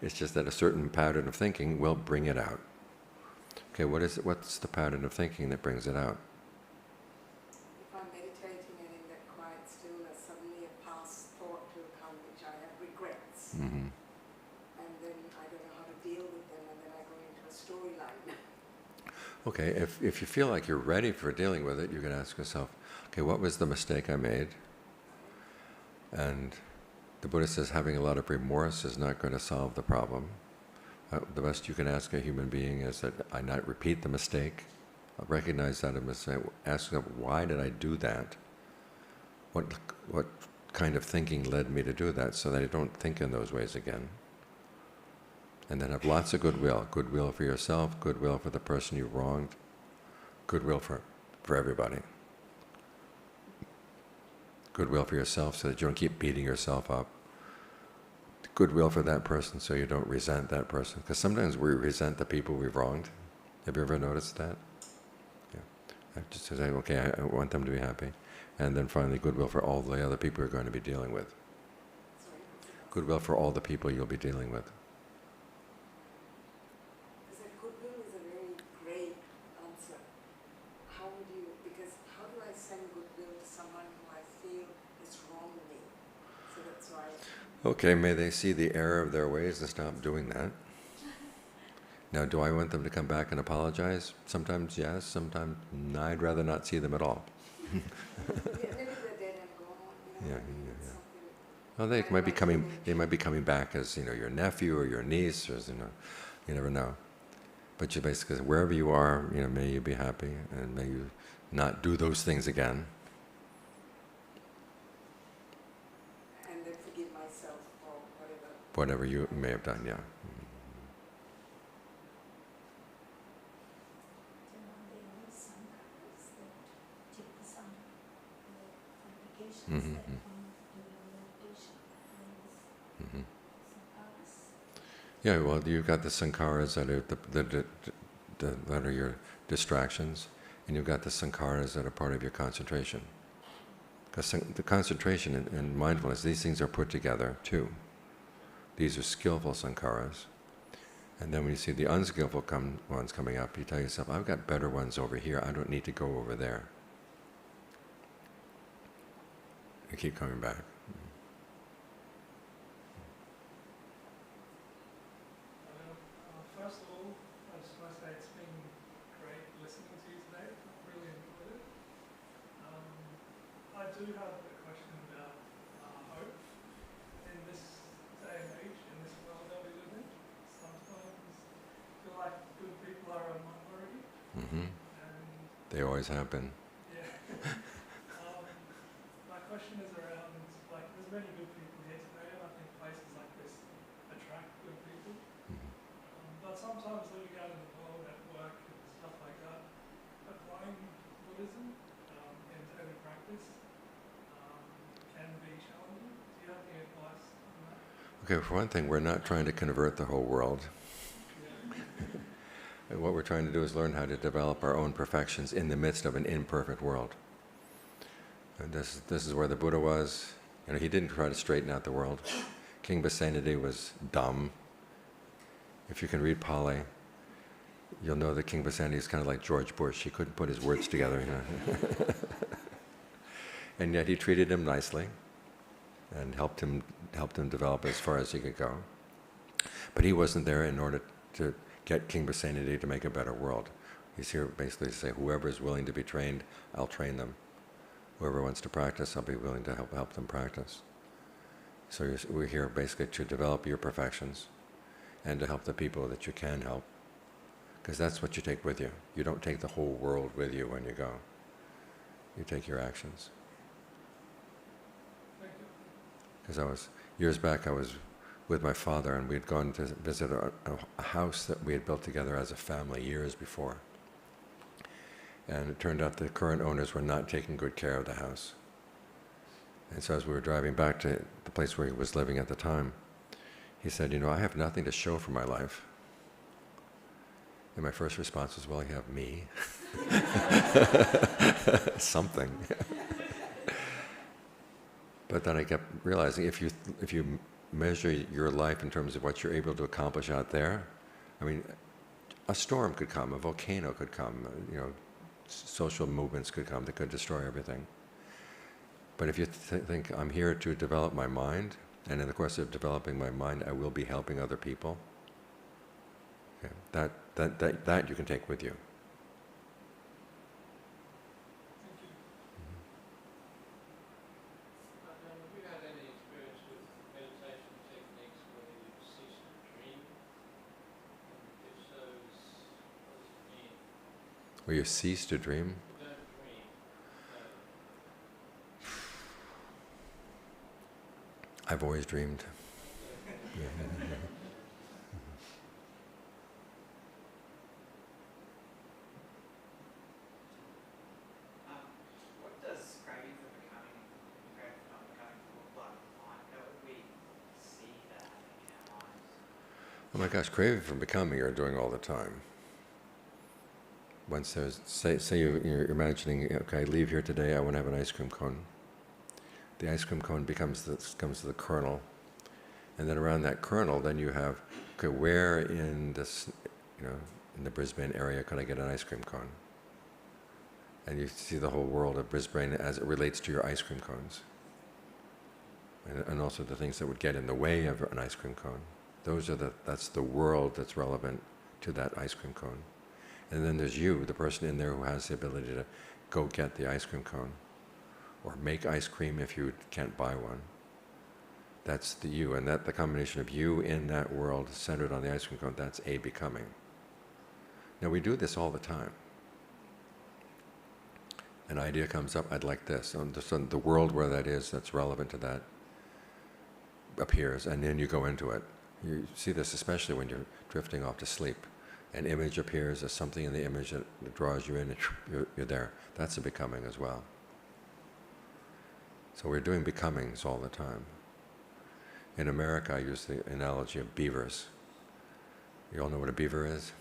It's just that a certain pattern of thinking will bring it out. Okay, what's the pattern of thinking that brings it out? If I'm meditating and in that quiet stillness, suddenly a past thought will come which I have regrets. Mm-hmm. And then I don't know how to deal with them, and then I go into a storyline. Okay, if you feel like you're ready for dealing with it, you can ask yourself, okay, what was the mistake I made? And the Buddha says having a lot of remorse is not going to solve the problem. The best you can ask a human being is that I not repeat the mistake. I'll recognize that a mistake. Ask them, why did I do that? What kind of thinking led me to do that, so that I don't think in those ways again? And then have lots of goodwill. Goodwill for yourself, goodwill for the person you wronged, goodwill for everybody. Goodwill for yourself so that you don't keep beating yourself up. Goodwill for that person so you don't resent that person. Because sometimes we resent the people we've wronged. Have you ever noticed that? Yeah. I just say, okay, I want them to be happy. And then finally, goodwill for all the other people you're going to be dealing with. Goodwill for all the people you'll be dealing with. Because that goodwill is a very great answer. How would you, because how do I send goodwill to someone who I feel has wronged me? So that's why. Okay, may they see the error of their ways and stop doing that. Now, do I want them to come back and apologize? Sometimes yes, sometimes no, I'd rather not see them at all. Yeah, maybe they're dead and gone. Yeah. Well, they might be coming back as your nephew or your niece, or you never know. But you basically, wherever you are, may you be happy and may you not do those things again. And then forgive myself for whatever. Whatever you may have done, yeah. Mm-hmm. Mm-hmm. Yeah, well, you've got the sankharas that are that are your distractions, and you've got the sankharas that are part of your concentration. Because the concentration and mindfulness, these things are put together too. These are skillful sankharas. And then when you see the unskillful ones coming up, you tell yourself, I've got better ones over here, I don't need to go over there. You keep coming back. First of all, I just want to say it's been great listening to you today. I've really enjoyed it. I do have a question about hope in this day and age, in this world that we live in. Sometimes I feel like good people are a minority. Mm-hmm. And They always have been. yeah. My question is around, there's many good people here today, and I think places like this attract good people. Mm-hmm. But sometimes living out in the world at work and stuff like that, applying Buddhism in daily practice can be challenging. Do you have any advice on that? Okay, for one thing, we're not trying to convert the whole world. Yeah. What we're trying to do is learn how to develop our own perfections in the midst of an imperfect world. And this is where the Buddha was. He didn't try to straighten out the world. King Basenadi was dumb. If you can read Pali, you'll know that King Basenadi is kind of like George Bush. He couldn't put his words together. And yet he treated him nicely and helped him develop as far as he could go. But he wasn't there in order to get King Basenadi to make a better world. He's here basically to say, whoever is willing to be trained, I'll train them. Whoever wants to practice, I'll be willing to help them practice. So we're here basically to develop your perfections and to help the people that you can help. Because that's what you take with you. You don't take the whole world with you when you go. You take your actions. Because years back I was with my father and we had gone to visit a house that we had built together as a family years before. And it turned out the current owners were not taking good care of the house. And so as we were driving back to the place where he was living at the time, he said, I have nothing to show for my life. And my first response was, well, you have me. Something. But then I kept realizing if you measure your life in terms of what you're able to accomplish out there, I mean, a storm could come, a volcano could come, social movements could come that could destroy everything. But if you think, I'm here to develop my mind, and in the course of developing my mind, I will be helping other people, okay, that you can take with you. Have you had any experience with meditation techniques where you cease to dream? And if so, what does it mean? Where you cease to dream? You don't dream. I've always dreamed. Oh my gosh, craving for becoming you're doing all the time. Once there's, say you're imagining, okay, I leave here today, I want to have an ice cream cone. The ice cream cone becomes the kernel. And then around that kernel, then you have, okay, where in this, in the Brisbane area could I get an ice cream cone? And you see the whole world of Brisbane as it relates to your ice cream cones. And also the things that would get in the way of an ice cream cone. That's the world that's relevant to that ice cream cone. And then there's you, the person in there who has the ability to go get the ice cream cone. Or make ice cream if you can't buy one. That's the you, and the combination of you in that world centered on the ice cream cone, that's a becoming. Now we do this all the time. An idea comes up, I'd like this. And the world where that is, that's relevant to that, appears, and then you go into it. You see this especially when you're drifting off to sleep. An image appears, there's something in the image that draws you in, and you're there. That's a becoming as well. So we're doing becomings all the time. In America, I use the analogy of beavers. You all know what a beaver is?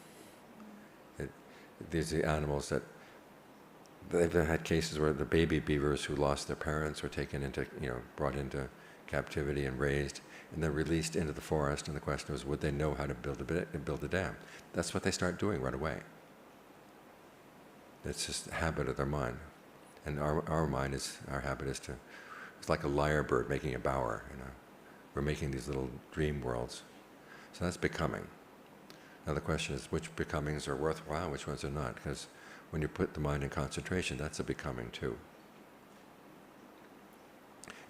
These are the animals that, they've had cases where the baby beavers who lost their parents were taken into, brought into captivity and raised, and then released into the forest, and the question was, would they know how to build a dam? That's what they start doing right away. It's just a habit of their mind. And our mind our habit is it's like a lyre bird making a bower, We're making these little dream worlds. So that's becoming. Now the question is, which becomings are worthwhile, which ones are not? Because when you put the mind in concentration, that's a becoming too.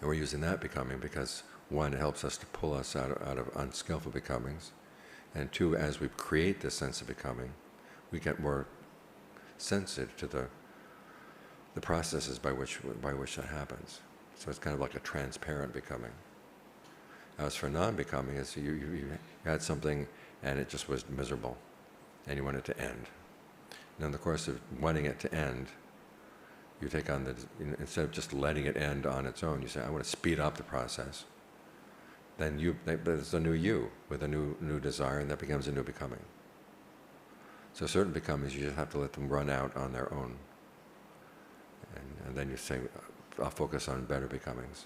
And we're using that becoming because, one, it helps us to pull us out of unskillful becomings. And two, as we create this sense of becoming, we get more sensitive to the processes by which that happens. So it's kind of like a transparent becoming. As for non-becoming, is you had something and it just was miserable, and you want it to end. And in the course of wanting it to end, you take on instead of just letting it end on its own, you say, I want to speed up the process. Then there's a new you with a new desire, and that becomes a new becoming. So certain becomings, you just have to let them run out on their own. And then you say, I'll focus on better becomings.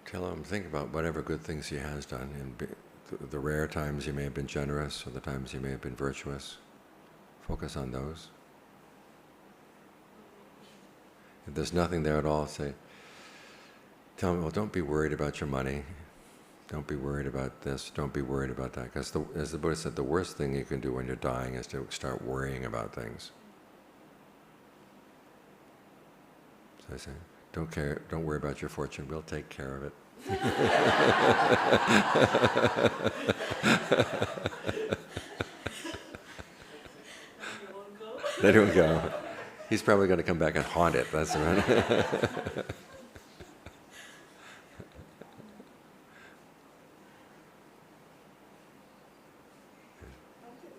Tell him, think about whatever good things he has done, and the rare times he may have been generous, or the times he may have been virtuous. Focus on those. If there's nothing there at all, tell him, well, don't be worried about your money. Don't be worried about this. Don't be worried about that. Because as the Buddha said, the worst thing you can do when you're dying is to start worrying about things. So I say, don't worry about your fortune. We'll take care of it. They don't go. He's probably going to come back and haunt it. That's right. This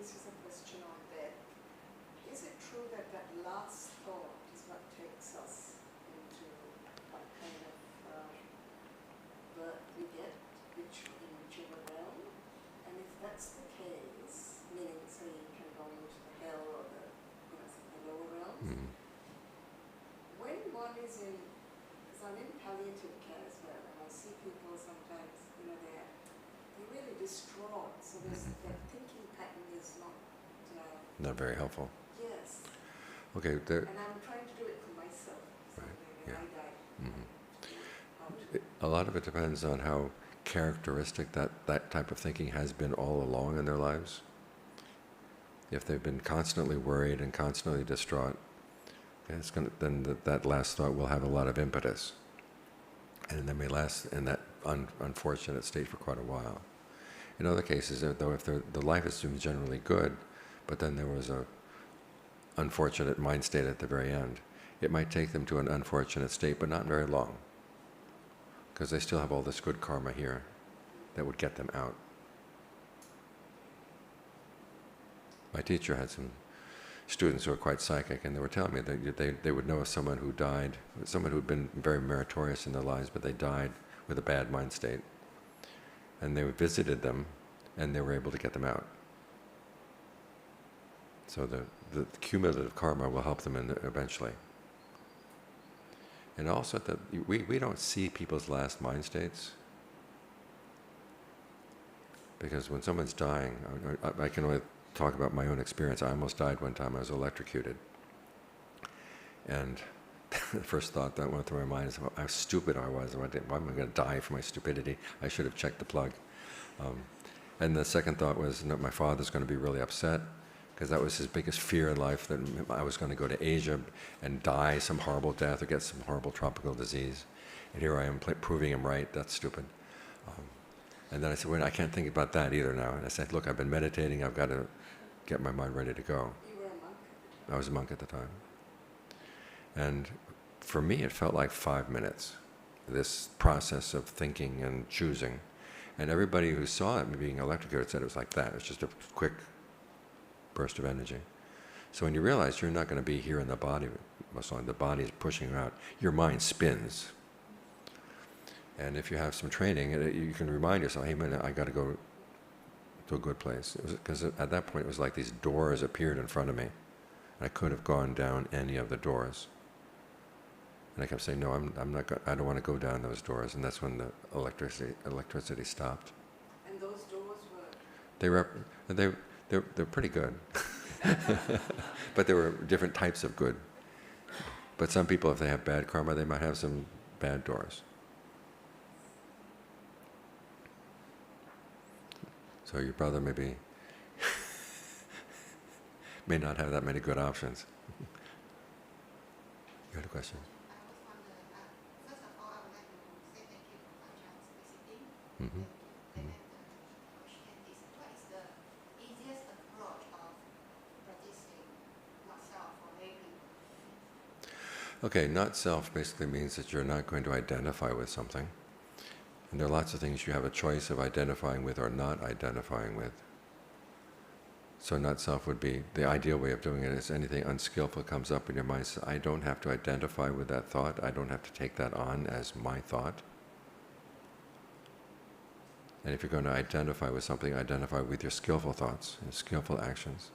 is a question on that. Is it true that last thought is what takes us into what kind of birth we get, in whichever realm? And if that's the case, meaning, say, you can go into the hell or the lower realms, when one is in, because I'm in palliative care as well, and I see people sometimes, they're really distraught, so that thinking pattern is not very helpful. Yes. Okay. And I'm trying to do it for myself. Right. Yeah. I die. A lot of it depends on how characteristic that type of thinking has been all along in their lives. If they've been constantly worried and constantly distraught, And it's going to, then that last thought will have a lot of impetus. And then may last in that unfortunate state for quite a while. In other cases, though, if the life is generally good, but then there was a unfortunate mind state at the very end, it might take them to an unfortunate state, but not very long, because they still have all this good karma here that would get them out. My teacher had some students who were quite psychic, and they were telling me that they would know of someone who died, someone who had been very meritorious in their lives, but they died with a bad mind state. And they visited them, and they were able to get them out. So the cumulative karma will help them eventually. And also that we don't see people's last mind states, because when someone's dying, I can only talk about my own experience. I almost died one time. I was electrocuted. And the first thought that went through my mind is how stupid I was. Why am I going to die for my stupidity? I should have checked the plug. And the second thought was, no, my father's going to be really upset, because that was his biggest fear in life, that I was going to go to Asia and die some horrible death or get some horrible tropical disease. And here I am proving him right. That's stupid. And then I said, wait, I can't think about that either now. And I said, look, I've been meditating. I've got to get my mind ready to go. You were a monk? I was a monk at the time. And for me, it felt like 5 minutes, this process of thinking and choosing. And everybody who saw it being electrocuted said it was like that. It was just a quick burst of energy. So when you realize you're not going to be here in the body, the body is pushing you out, your mind spins. And if you have some training, you can remind yourself, hey man, I got to go to a good place. Because at that point it was like these doors appeared in front of me. I could have gone down any of the doors. And I kept saying, no, I'm not. I don't want to go down those doors. And that's when the electricity stopped. And those doors were? They're pretty good. But there were different types of good. But some people, if they have bad karma, they might have some bad doors. So your brother maybe may not have that many good options. You had a question? I was wondering, first of all, I would like to say thank you for Ajahn visiting. Mm-hmm. And then the question is, what is the easiest approach of practicing not self for lay people? Okay, not self basically means that you're not going to identify with something. And there are lots of things you have a choice of identifying with or not identifying with. So not self would be, the ideal way of doing it is anything unskillful comes up in your mind, so I don't have to identify with that thought, I don't have to take that on as my thought. And if you're going to identify with something, identify with your skillful thoughts and skillful actions.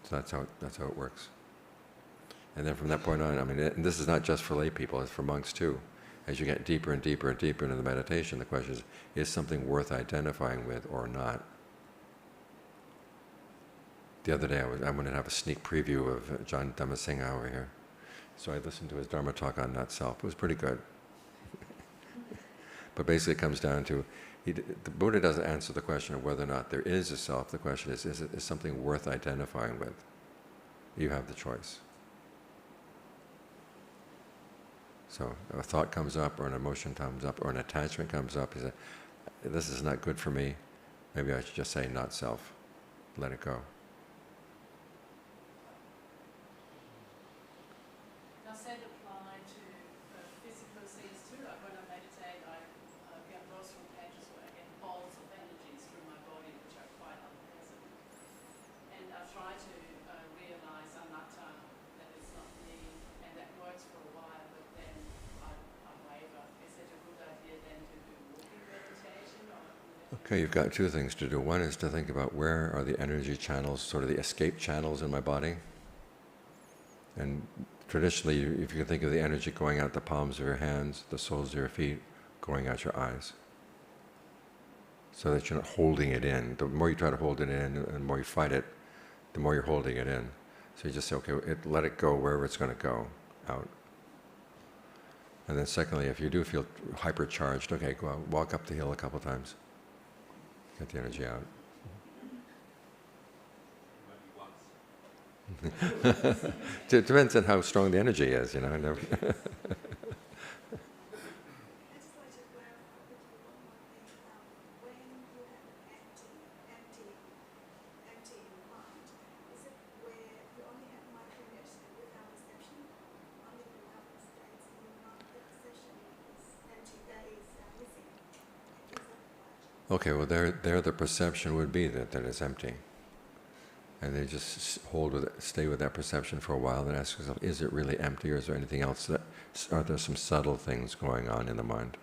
So that's how it works. And then from that point on, I mean, and this is not just for lay people, it's for monks too. As you get deeper and deeper and deeper into the meditation, the question is something worth identifying with or not? The other day I'm going to have a sneak preview of Ajahn Dhammasingha over here. So I listened to his Dharma talk on not self. It was pretty good. But basically it comes down to, the Buddha doesn't answer the question of whether or not there is a self. The question is something worth identifying with? You have the choice. So a thought comes up, or an emotion comes up, or an attachment comes up, you say, this is not good for me, maybe I should just say not self, let it go. Does that apply to physical things too? Like when I meditate, I get lost from pages where I get balls of energies through my body, which are quite unpleasant. And I try to realize anatta, that it's not me, and that works for a while, but then I waver. Is it a good idea then to do walking meditation? Okay, you've got two things to do. One is to think about where are the energy channels, sort of the escape channels in my body. And traditionally, if you can think of the energy going out the palms of your hands, the soles of your feet, going out your eyes. So that you're not holding it in. The more you try to hold it in, and the more you fight it, the more you're holding it in. So you just say, okay, let it go wherever it's going to go, out. And then secondly, if you do feel hypercharged, okay, go out, walk up the hill a couple times. Get the energy out. It depends on how strong the energy is, you know. I just like to clarify quickly one more thing. When you have an empty in mind, is it where you only have mindfulness without perception, only without states in your mind, the perception is empty, that is missing? Is that right? Okay, well, there the perception would be that it's empty. And they just stay with that perception for a while and ask yourself, is it really empty, or is there anything else? Are there some subtle things going on in the mind?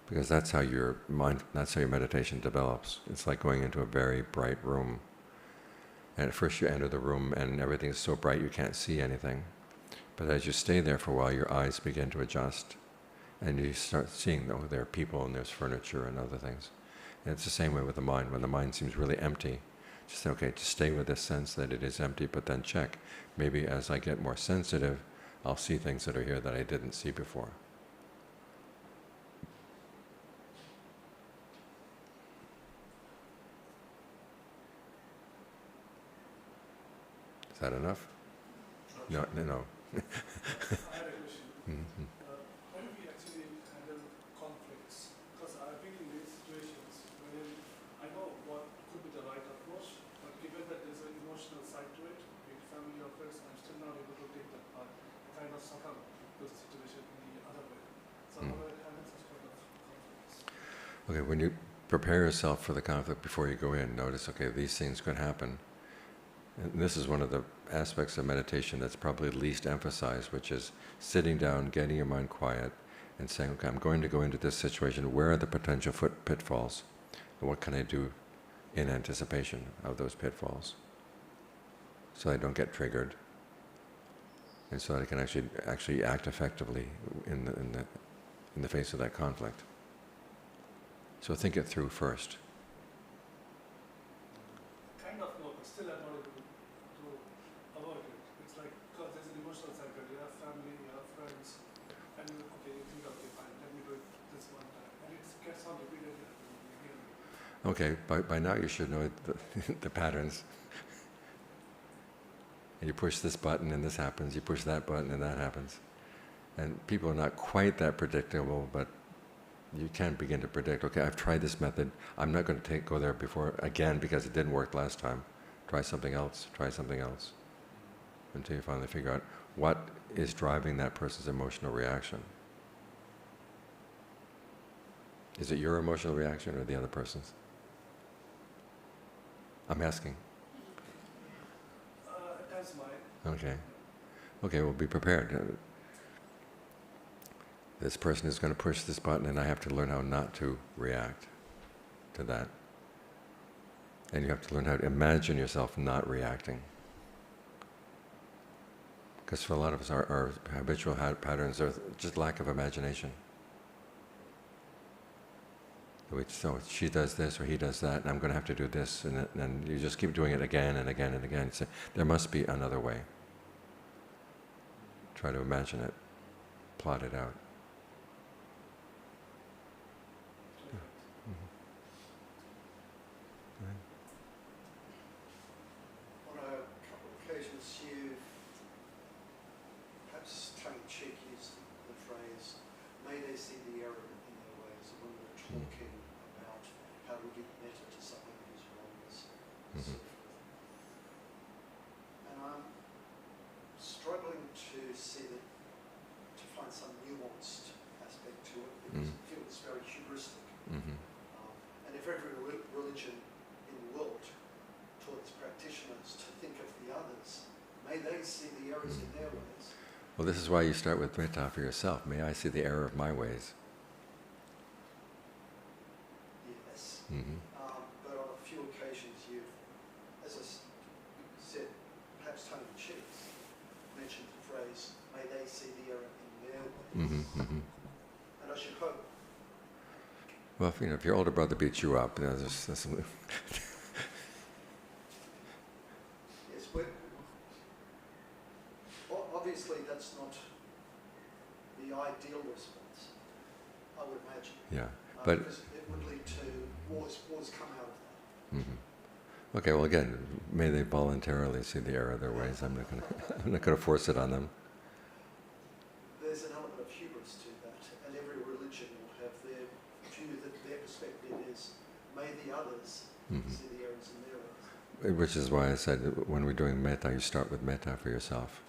Because that's how your meditation develops. It's like going into a very bright room. And at first you enter the room and everything's so bright you can't see anything. But as you stay there for a while, your eyes begin to adjust. And you start seeing, oh, there are people and there's furniture and other things. And it's the same way with the mind. When the mind seems really empty, just say, okay, just stay with this sense that it is empty, but then check. Maybe as I get more sensitive, I'll see things that are here that I didn't see before. Is that enough? No. I had a question. Mm-hmm. How do we actually handle conflicts? Because I've been in these situations where I know what could be the right approach, but given that there's an emotional side to it, with family or friends, I'm still not able to take that part. I kind of suffer with the situation in the other way. So how do I handle such kind of conflicts? Okay, when you prepare yourself for the conflict before you go in, notice, okay, these things could happen. And this is one of the aspects of meditation that's probably least emphasized, which is sitting down, getting your mind quiet, and saying, okay, I'm going to go into this situation. Where are the potential pitfalls? And what can I do in anticipation of those pitfalls? So I don't get triggered. And so that I can actually act effectively in the face of that conflict. So think it through first. Kind of know, but still I'm not able to avoid it. It's like, because there's an emotional cycle. You have family, you have friends, and you think, okay, fine, let me do it this one time. And it gets on repeatedly. Okay, by now you should know the patterns. And you push this button and this happens, you push that button and that happens. And people are not quite that predictable, but you can begin to predict, okay, I've tried this method, I'm not going to go there before again because it didn't work last time. Try something else, until you finally figure out what is driving that person's emotional reaction. Is it your emotional reaction or the other person's? I'm asking. That's mine. Okay, well, be prepared. This person is going to push this button and I have to learn how not to react to that. And you have to learn how to imagine yourself not reacting. Because for a lot of us, our habitual patterns are just lack of imagination. So she does this or he does that, and I'm going to have to do this, and you just keep doing it again and again and again. So there must be another way. Try to imagine it, plot it out. On a couple of occasions, you've perhaps tongue-in-cheek used the phrase, may they see the error in their ways, when we're talking about how to give metta to someone who's wrongness and so forth. And I'm struggling to see that, to find some nuanced aspect to it, because it feels very hubristic. And if every religion in the world taught its practitioners to think of the others, may they see the errors in their ways. Well, this is why you start with metta for yourself. May I see the error of my ways. Yes. But on a few occasions you've, as I said, perhaps tongue-in-cheek, mentioned the phrase, may they see the error in their ways. And I should hope. Well, if your older brother beats you up, there's some Yes, obviously that's not the ideal response, I would imagine. Yeah, but because it would lead to wars come out of that. Okay, well again, may they voluntarily see the error of their ways. I'm not going to force it on them. There's an element of hubris to that, and every religion will have their view that their perspective is, may the others see the errors in their ways. Which is why I said when we're doing metta, you start with metta for yourself.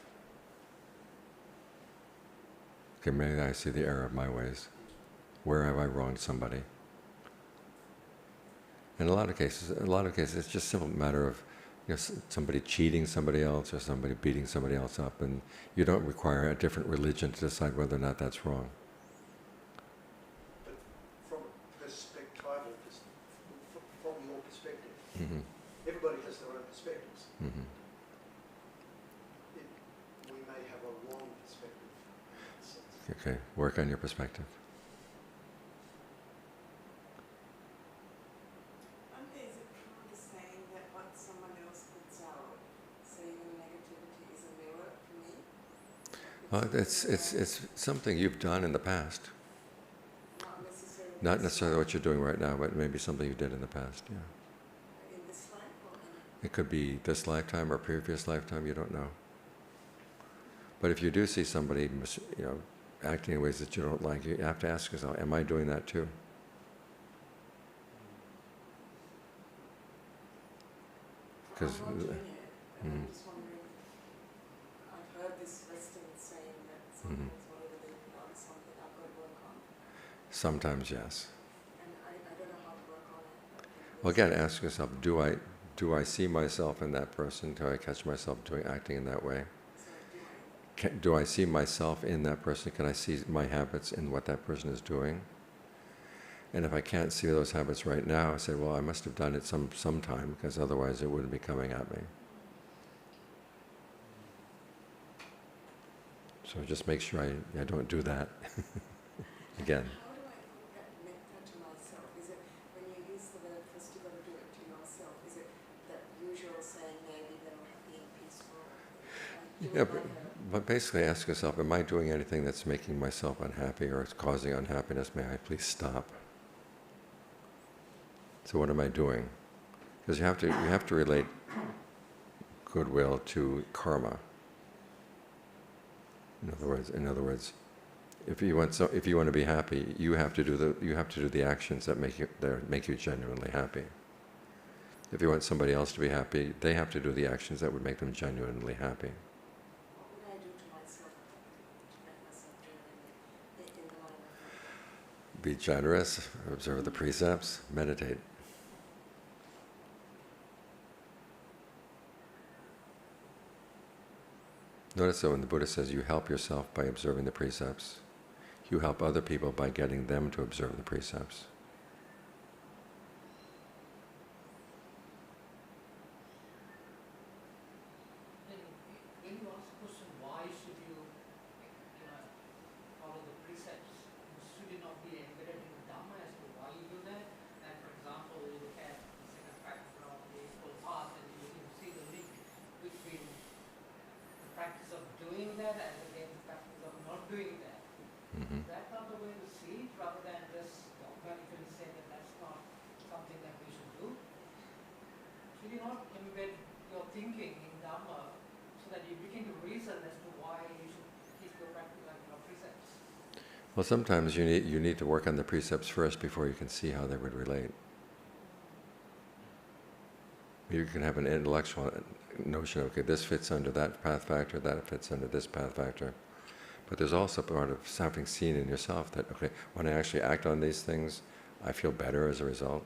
Okay, may I see the error of my ways. Where have I wronged somebody? In a lot of cases, it's just a simple matter of somebody cheating somebody else or somebody beating somebody else up, and you don't require a different religion to decide whether or not that's wrong. But from your perspective, everybody has their own perspectives. We may have a wrong perspective in that sense. Okay, work on your perspective. It's something you've done in the past. Not necessarily what you're doing right now, but maybe something you did in the past, yeah. In this life or It could be this lifetime or previous lifetime, you don't know. But if you do see somebody, acting in ways that you don't like, you have to ask yourself, am I doing that too? Because I'm not doing it, and I'm just wondering, I've heard this Restraint saying that sometimes whatever they've done, something I've got to work on. sometimes, yes. And I don't know how to work on it. Well, again, ask yourself, do I see myself in that person? Do I catch myself acting in that way? So Do I see myself in that person? Can I see my habits in what that person is doing? And if I can't see those habits right now, I say, well, I must have done it sometime, because otherwise it wouldn't be coming at me. So just make sure I don't do that again. how do I get metta to myself? Is it when you use the word first you've got to do it to yourself? Is it that usual saying, maybe them being peaceful? Yeah, but basically ask yourself, am I doing anything that's making myself unhappy or causing unhappiness? May I please stop? So what am I doing? Because you have to relate goodwill to karma. In other words, if you want to be happy, you have to do the actions that make you genuinely happy. If you want somebody else to be happy, they have to do the actions that would make them genuinely happy. What would I do to myself to make myself genuinely in the line of Be generous, observe the precepts, meditate. Notice that when the Buddha says you help yourself by observing the precepts, you help other people by getting them to observe the precepts. When you ask the question, why should you follow the precepts, should it not be embedded in the Dhamma as to why you do that? And for example, you look at the second factor of the Eightfold Path and you can see the link between the practice of doing that and again the practice of not doing that. Is that not the way to see it, rather than just dogmatically say that that's not something that we should do? Should you not embed your thinking in Dhamma so that you begin to reason as to why you should keep your practice and your precepts? Well, sometimes you need to work on the precepts first before you can see how they would relate. You can have an intellectual notion of, okay, this fits under that path factor, that fits under this path factor. But there's also part of having seen in yourself that, okay, when I actually act on these things, I feel better as a result.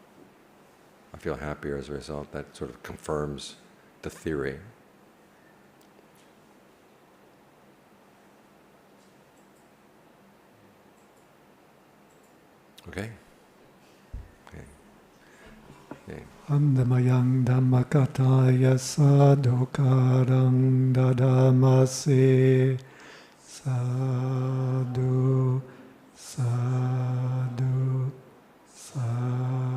I feel happier as a result. That sort of confirms the theory. Okay? Okay. Andamayang Dhammakataya sadhukarang dadamase sadhu sadhu sadhu